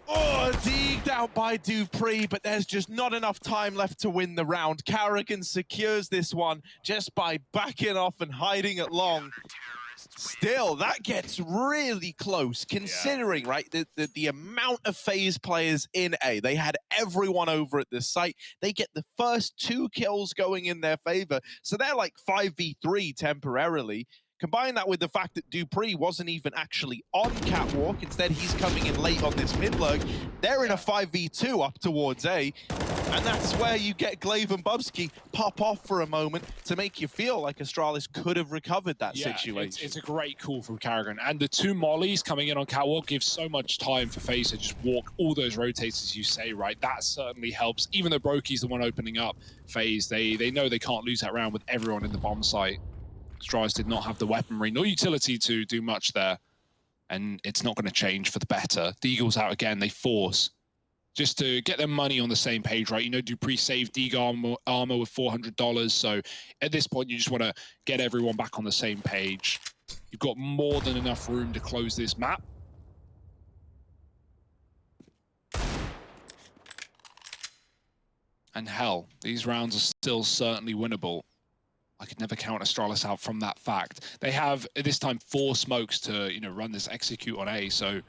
A: Oh, digged out by Dupree, but there's just not enough time left to win the round. Carrigan secures this one just by backing off and hiding it long. Still, that gets really close, considering, right, the amount of FaZe players in A. They had everyone over at this site. They get the first 2 kills going in their favor, so they're like 5v3 temporarily. Combine that with the fact that Dupree wasn't even actually on catwalk. Instead, he's coming in late on this mid-lurk. They're in a 5v2 up towards A. And that's where you get Glaive and Bubsky pop off for a moment to make you feel like Astralis could have recovered that situation.
B: It's a great call from Carrigan. And the 2 mollies coming in on catwalk gives so much time for FaZe to just walk all those rotates, as you say, right? That certainly helps. Even though Brokey's the one opening up FaZe, they know they can't lose that round with everyone in the bomb site. Astralis did not have the weaponry nor utility to do much there. And it's not going to change for the better. Deagle's out again. They force. Just to get their money on the same page, right? You know, Dupree saved Deagle armor with $400. So at this point, you just want to get everyone back on the same page. You've got more than enough room to close this map. And hell, these rounds are still certainly winnable. I could never count Astralis out from that fact. They have, at this time, 4 smokes to, you know, run this execute on A. So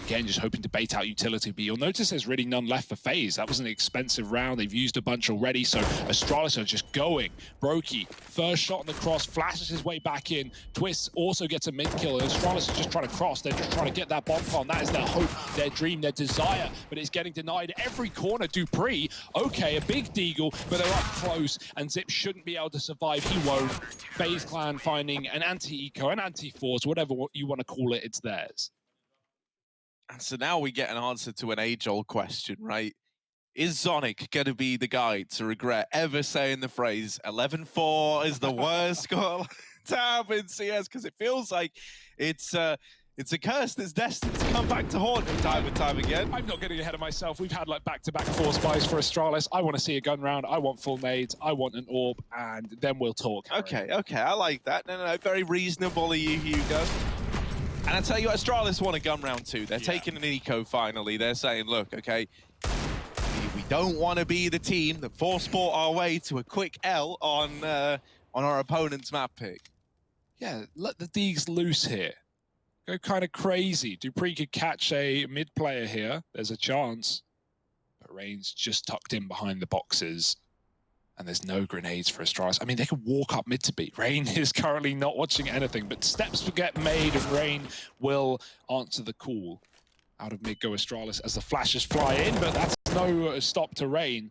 B: again, just hoping to bait out utility. But you'll notice there's really none left for FaZe. That was an expensive round. They've used a bunch already, so Astralis are just going. Brokey, first shot on the cross, flashes his way back in. Twistzz also gets a mid-kill. Astralis are just trying to cross. They're just trying to get that bomb farm. That is their hope, their dream, their desire, but it's getting denied every corner. Dupree, okay, a big deagle, but they're up close, and Zip shouldn't be able to survive. He won't. FaZe Clan finding an anti-eco, an anti-force, whatever you want to call it, it's theirs.
A: And so now we get an answer to an age-old question, right? Is Zonic going to be the guy to regret ever saying the phrase 11-4 is the worst score to have in CS? Because it feels like it's a curse that's destined to come back to haunt him time and time again.
B: I'm not getting ahead of myself. We've had like back-to-back force buys for Astralis. I want to see a gun round. I want full nades. I want an orb, and then we'll talk.
A: Okay, I like that. No, very reasonable of you, Hugo. And I tell you what, Astralis won a gun round 2. They're taking an eco finally. They're saying, look, okay, we don't want to be the team that force-sport our way to a quick L on our opponent's map pick.
B: Yeah, let the Deegs loose here. Go kind of crazy. Dupree could catch a mid player here. There's a chance. But Rain's just tucked in behind the boxes. And there's no grenades for Astralis. I mean, they could walk up mid to beat. Rain is currently not watching anything, but steps will get made and Rain will answer the call. Out of mid go Astralis as the flashes fly in, but that's no stop to Rain.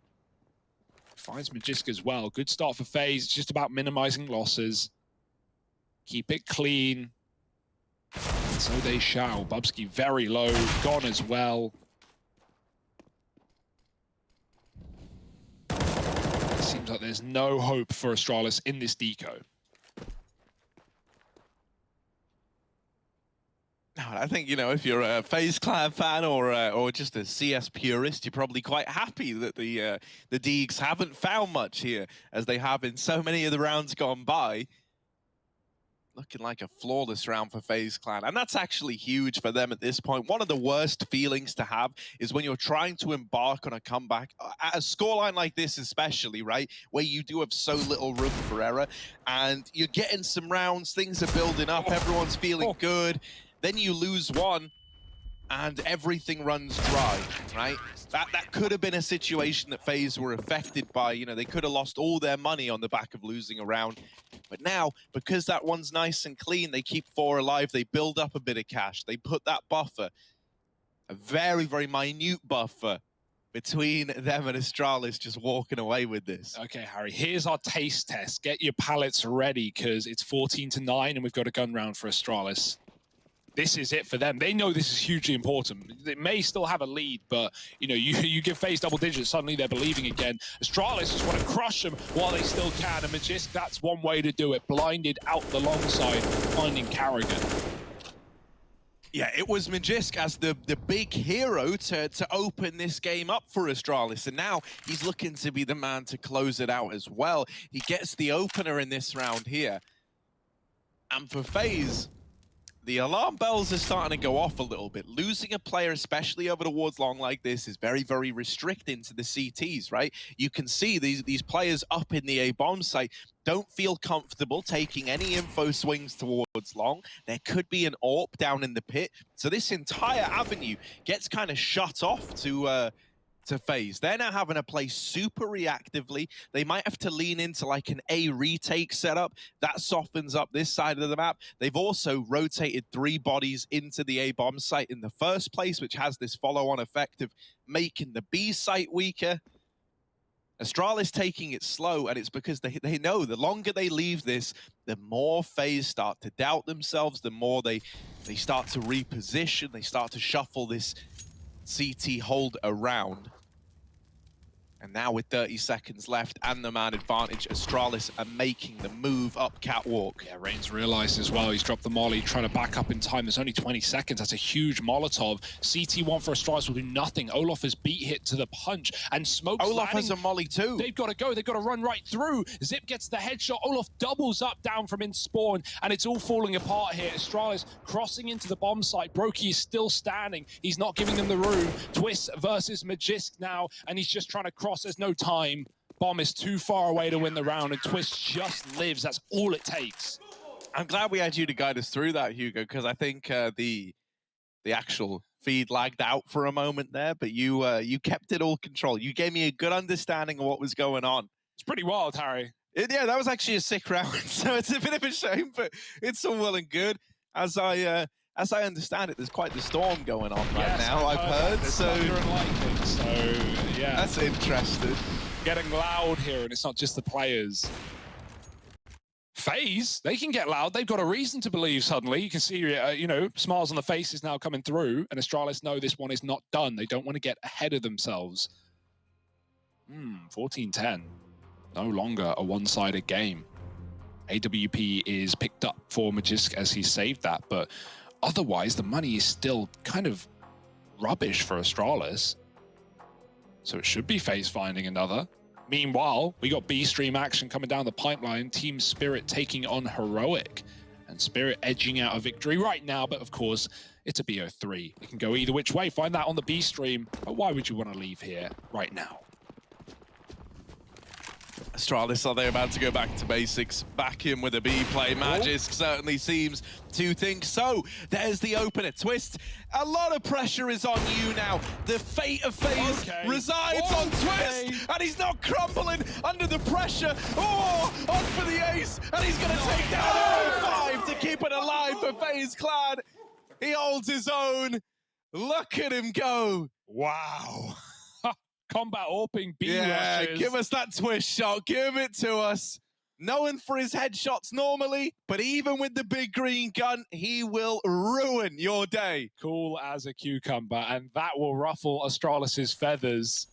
B: Finds Magisk as well. Good start for FaZe. It's just about minimizing losses. Keep it clean. And so they shall. Bubsky very low, gone as well. Seems like there's no hope for Astralis in this deco.
A: No, I think, you know, if you're a FaZe Clan fan or just a CS purist, you're probably quite happy that the Deegs haven't found much here, as they have in so many of the rounds gone by. Looking like a flawless round for FaZe Clan, and that's actually huge for them at this point. One of the worst feelings to have is when you're trying to embark on a comeback, at a scoreline like this especially, right, where you do have so little room for error, and you're getting some rounds, things are building up, everyone's feeling good, then you lose one, and everything runs dry, right? That could have been a situation that FaZe were affected by. You know, they could have lost all their money on the back of losing a round. But now, because that one's nice and clean, they keep 4 alive, they build up a bit of cash, they put that buffer, a very, very minute buffer, between them and Astralis just walking away with this.
B: Okay, Harry, here's our taste test. Get your pallets ready, because it's 14-9 and we've got a gun round for Astralis. This is it for them. They know this is hugely important. They may still have a lead, but you know, you give FaZe double digits, suddenly they're believing again. Astralis just want to crush them while they still can, and Magisk, that's one way to do it. Blinded out the long side, finding Carrigan.
A: Yeah, it was Magisk as the big hero to open this game up for Astralis, and now he's looking to be the man to close it out as well. He gets the opener in this round here. And for FaZe, the alarm bells are starting to go off a little bit. Losing a player, especially over towards long like this, is very, very restricting to the CTs, right? You can see these players up in the A-bomb site don't feel comfortable taking any info swings towards long. There could be an AWP down in the pit. So this entire avenue gets kind of shut off to FaZe. They're now having to play super reactively. They might have to lean into like an A retake setup. That softens up this side of the map. They've also rotated 3 bodies into the A bomb site in the first place, which has this follow-on effect of making the B site weaker. Astralis taking it slow, and it's because they know the longer they leave this, the more FaZe start to doubt themselves, the more they start to reposition, they start to shuffle this CT hold around. And now with 30 seconds left and the man advantage, Astralis are making the move up catwalk.
B: Yeah, Reigns realized as well, he's dropped the molly, trying to back up in time. There's only 20 seconds, that's a huge Molotov. CT1 for Astralis will do nothing. Olaf has beat hit to the punch, and Smoke's
A: Olaf
B: landing.
A: has a molly too.
B: They've got to go, they've got to run right through. Zip gets the headshot, Olaf doubles up down from in spawn, and it's all falling apart here. Astralis crossing into the bomb site. Brokey is still standing, he's not giving them the room. Twistzz versus Magisk now, and he's just trying to cross. There's no time. Bomb is too far away to win the round, and Twistzz just lives. That's all it takes.
A: I'm glad we had you to guide us through that, Hugo, because I think the actual feed lagged out for a moment there, but you kept it all controlled. You gave me a good understanding of what was going on.
B: It's pretty wild, Harry.
A: Yeah, that was actually a sick round, so it's a bit of a shame, but it's all well and good. As I understand it, there's quite the storm going on right now, I've heard. So, yeah. That's interesting.
B: Getting loud here, and it's not just the players. FaZe, they can get loud. They've got a reason to believe suddenly. You can see, you know, smiles on the faces now coming through, and Astralis know this one is not done. They don't want to get ahead of themselves. 14-10. No longer a one-sided game. AWP is picked up for Magisk as he saved that, but otherwise, the money is still kind of rubbish for Astralis. So it should be FaZe finding another. Meanwhile, we got B stream action coming down the pipeline. Team Spirit taking on Heroic. And Spirit edging out a victory right now, but of course, it's a BO3. It can go either which way. Find that on the B stream. But why would you want to leave here right now?
A: Astralis, are they about to go back to basics? Back in with a B play. Magisk certainly seems to think so. There's the opener. Twistzz, a lot of pressure is on you now. The fate of FaZe resides on Twistzz, and he's not crumbling under the pressure. Oh, on for the ace, and he's going to take down 5 to keep it alive for FaZe Clan. He holds his own. Look at him go.
B: Wow. Combat AWPing B
A: yeah,
B: rushes.
A: Give us that Twistzz shot. Give it to us. Known for his headshots normally, but even with the big green gun, he will ruin your day.
B: Cool as a cucumber, and that will ruffle Astralis's feathers.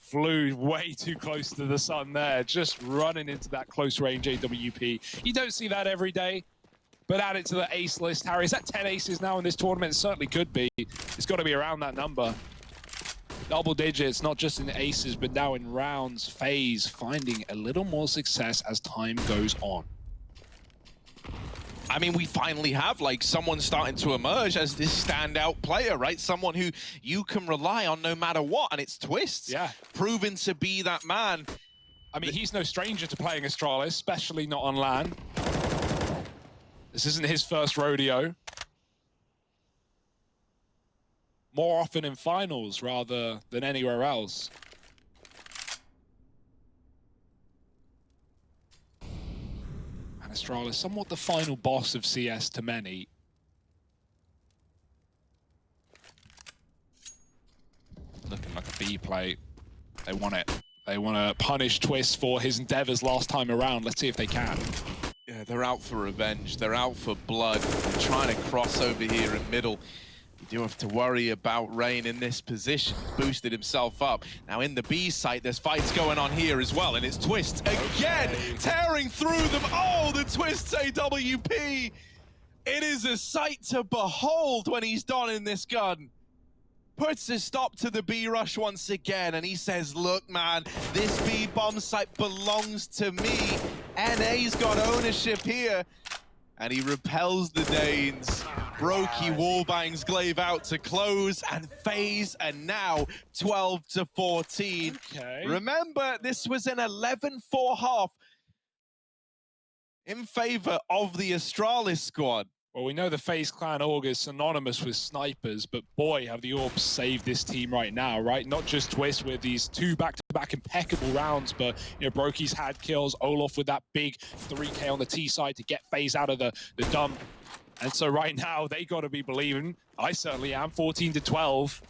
B: Flew way too close to the sun there, just running into that close range AWP. You don't see that every day. but add it to the ace list. Harry, is that 10 aces now in this tournament? It certainly could be. It's got to be around that number. Double digits, not just in aces, but now in rounds. FaZe finding a little more success as time goes on.
A: I mean, we finally have like someone starting to emerge as this standout player, right? Someone who you can rely on no matter what, and it's Twistzz.
B: Yeah.
A: Proven to be that man.
B: I mean, he's no stranger to playing Astralis, especially not on LAN. This isn't his first rodeo. More often in finals rather than anywhere else. And Astralis, somewhat the final boss of CS to many. Looking like a B play. They want it. They want to punish Twistzz for his endeavors last time around. Let's see if they can.
A: Yeah, they're out for revenge. They're out for blood. They're trying to cross over here in middle. You do have to worry about Rain in this position. He's boosted himself up. Now in the B site, there's fights going on here as well, and it's Twistzz again, tearing through them. Oh, the Twistzz AWP! It is a sight to behold when he's donning this gun. Puts a stop to the B rush once again, and he says, look, man, this B bomb site belongs to me. NA's got ownership here. And he repels the Danes. Brokey wallbangs Glaive out to close, and FaZe are now 12-14.
B: Okay.
A: Remember, this was an 11-4 half in favor of the Astralis squad.
B: Well, we know the FaZe clan org is synonymous with snipers, but boy, have the Orbs saved this team right now, right? Not just Twistzz with these 2 back-to-back impeccable rounds, but, you know, Brokey's had kills, Olaf with that big 3K on the T side to get FaZe out of the dump. And so right now, they got to be believing. I certainly am, 14-12.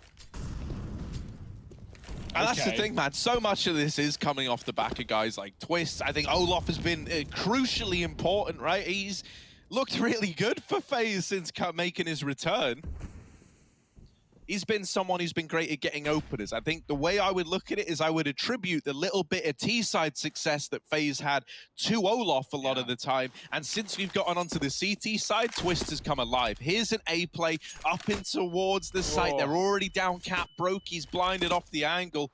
A: And that's the thing, man. So much of this is coming off the back of guys like Twistzz. I think Olaf has been crucially important, right? He's looked really good for FaZe since making his return. He's been someone who's been great at getting openers. I think the way I would look at it is I would attribute the little bit of T-side success that FaZe had to Olaf a lot of the time. And since we've gotten onto the CT side, Twistzz has come alive. Here's an A play up in towards the site. They're already down cap. Brokey's blinded off the angle.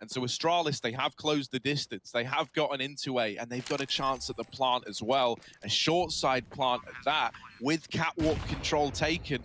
A: And so Astralis, they have closed the distance. They have gotten into A, and they've got a chance at the plant as well. A short side plant at that, with catwalk control taken.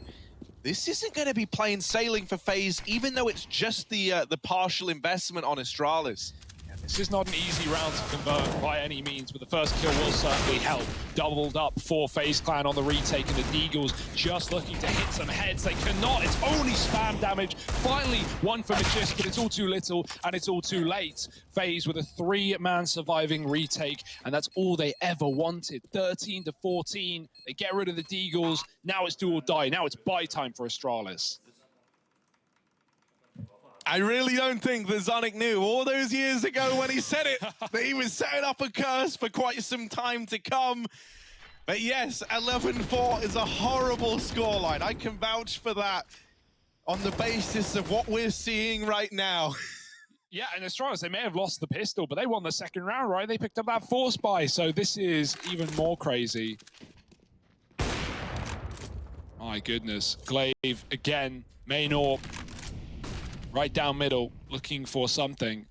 A: This isn't going to be plain sailing for FaZe, even though it's just the partial investment on Astralis.
B: This is not an easy round to convert by any means, but the first kill will certainly help. Doubled up for FaZe Clan on the retake, and the Deagles just looking to hit some heads. They cannot, it's only spam damage. Finally, one for Magisk, but it's all too little, and it's all too late. FaZe with a 3-man surviving retake, and that's all they ever wanted. 13-14, they get rid of the Deagles. Now it's do or die, now it's buy time for Astralis.
A: I really don't think that Zonic knew all those years ago when he said it, that he was setting up a curse for quite some time to come. But yes, 11-4 is a horrible scoreline. I can vouch for that on the basis of what we're seeing right now.
B: Yeah, and Astralis, they may have lost the pistol, but they won the second round, right? They picked up that force buy, so this is even more crazy. My goodness. Glaive, again, main AWP. Right down middle, looking for something.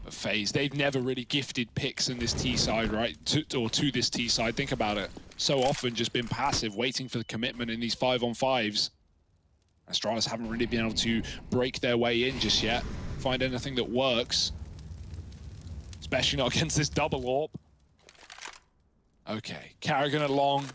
B: But FaZe, they've never really gifted picks in this T side, right? To this T side, think about it. So often just been passive, waiting for the commitment in these 5-on-5s. Astralis haven't really been able to break their way in just yet. Find anything that works. Especially not against this double AWP. Okay, Karrigan along.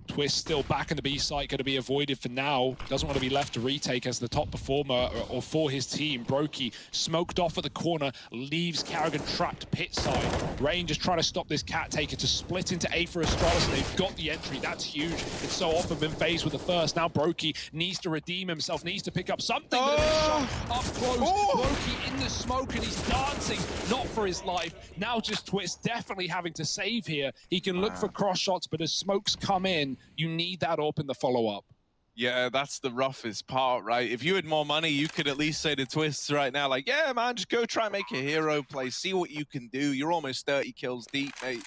B: Twistzz still back in the B site, going to be avoided for now. Doesn't want to be left to retake as the top performer or for his team. Brokey smoked off at the corner, leaves Karrigan trapped pit side. Rain just trying to stop this cat taker to split into A for Astralis, and they've got the entry. That's huge. It's so often been FaZe with the first. Now Brokey needs to redeem himself, needs to pick up something. But it's shot up close. Brokey in the smoke, and he's dancing, not for his life. Now just Twistzz definitely having to save here. He can look for cross shots, but as smokes come in, you need that AWP in the follow-up.
A: Yeah, that's the roughest part, right? If you had more money, you could at least say to Twistzz right now, like, yeah, man, just go try and make a hero play. See what you can do. You're almost 30 kills deep, mate.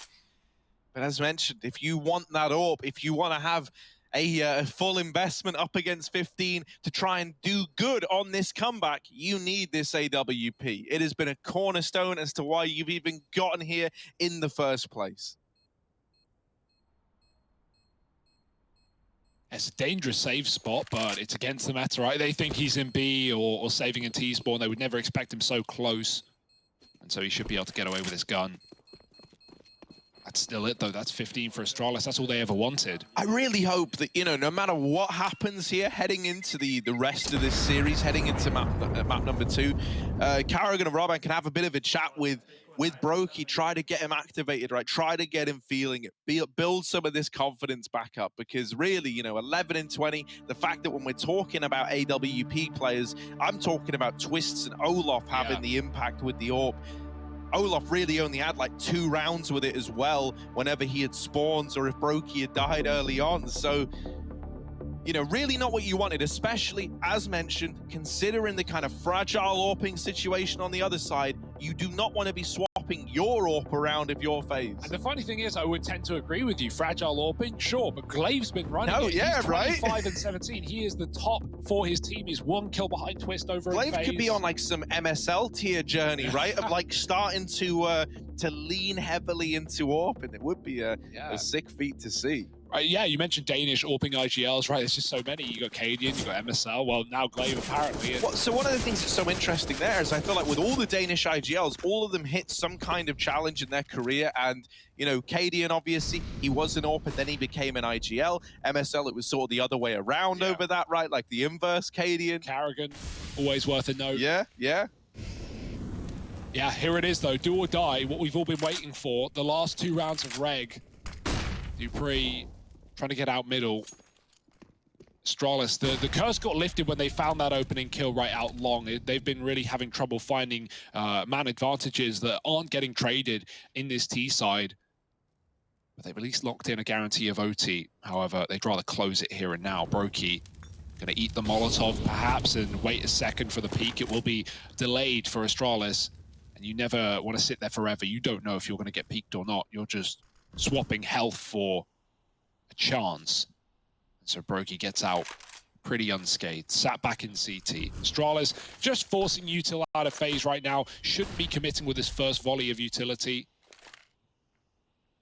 A: But as mentioned, if you want that AWP, if you want to have a full investment up against 15 to try and do good on this comeback, you need this AWP. It has been a cornerstone as to why you've even gotten here in the first place.
B: It's a dangerous save spot, but it's against the meta, right? They think he's in B or saving in T-spawn. They would never expect him so close. And so he should be able to get away with his gun. That's still it, though. That's 15 for Astralis. That's all they ever wanted.
A: I really hope that, you know, no matter what happens here, heading into the rest of this series, heading into map number 2, Karrigan and Robin can have a bit of a chat with Brokey, try to get him activated, right? Try to get him feeling it, build some of this confidence back up, because really, you know, 11 and 20, the fact that when we're talking about AWP players, I'm talking about Twistzz and Olof having the impact with the AWP. Olof really only had like 2 rounds with it as well whenever he had spawns or if Brokey had died early on. So, you know, really not what you wanted, especially, as mentioned, considering the kind of fragile AWPing situation on the other side. You do not want to be swapping your AWP around if you're FaZe.
B: And the funny thing is, I would tend to agree with you. Fragile AWPing, sure, but Glaive's been running it.
A: Yeah,
B: He's
A: right?
B: 25 and 17. He is the top for his team. He's 1 kill behind Twistzz over
A: Glaive
B: FaZe.
A: could be on like some MSL tier journey, right? Of like starting to lean heavily into AWP, and it would be a sick feat to see.
B: Yeah, you mentioned Danish AWPing IGLs, right? There's just so many. You got Cadian, you got MSL, well, now Glaive apparently.
A: Well, so one of the things that's so interesting there is I feel like with all the Danish IGLs, all of them hit some kind of challenge in their career. And, you know, Cadian, obviously, he was an AWP, and then he became an IGL. MSL, it was sort of the other way around over that, right? Like the inverse Cadian.
B: Karrigan, always worth a note.
A: Yeah.
B: Yeah, here it is, though. Do or die, what we've all been waiting for. The last 2 rounds of Reg. Dupree trying to get out middle. Astralis, the curse got lifted when they found that opening kill right out long. They've been really having trouble finding man advantages that aren't getting traded in this T side. But they've at least locked in a guarantee of OT. However, they'd rather close it here and now. Brokey gonna eat the Molotov perhaps and wait a second for the peak. It will be delayed for Astralis. And you never want to sit there forever. You don't know if you're gonna get peaked or not. You're just swapping health for a chance. So Brokey gets out pretty unscathed, sat back in CT. Astralis just forcing util out of FaZe right now. Shouldn't be committing with his first volley of utility.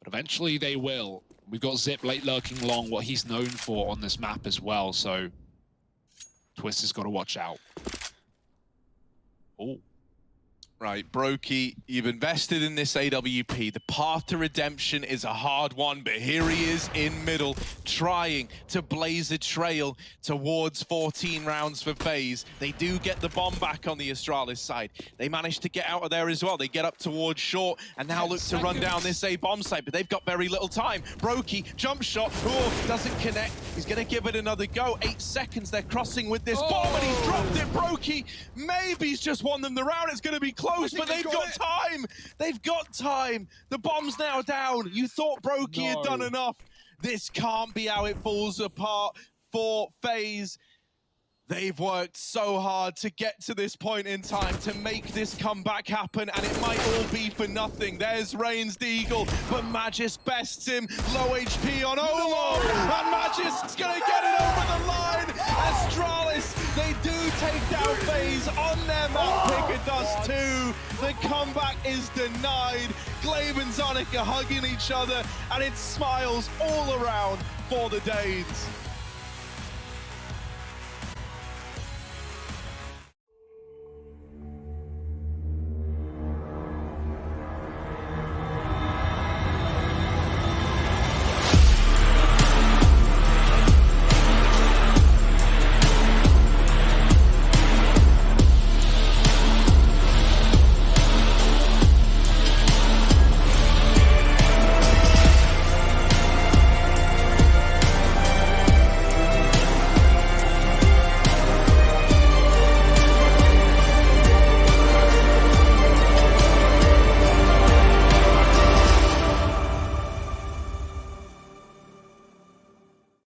B: But eventually they will. We've got Zip late lurking long, what he's known for on this map as well. So Twistzz has got to watch out. Oh.
A: Right, Brokey, you've invested in this AWP. The path to redemption is a hard one, but here he is in middle, trying to blaze a trail towards 14 rounds for FaZe. They do get the bomb back on the Astralis side. They manage to get out of there as well. They get up towards short and now look to run down this A bomb site, but they've got very little time. Brokey, jump shot, doesn't connect. He's gonna give it another go. 8 seconds, they're crossing with this bomb and he's dropped it. Brokey, maybe he's just won them the round. It's gonna be close, but they've got time. They've got time. The bomb's now down. You thought Brokey had done enough. This can't be how it falls apart for FaZe. They've worked so hard to get to this point in time, to make this comeback happen, and it might all be for nothing. There's Reigns Deagle, but Magisk bests him. Low HP on Olo, and Magisk's gonna get it over the line. Astralis, they do take down FaZe on their map pick at Dust2. The comeback is denied. Glaive and Zonic are hugging each other, and it's smiles all around for the Danes.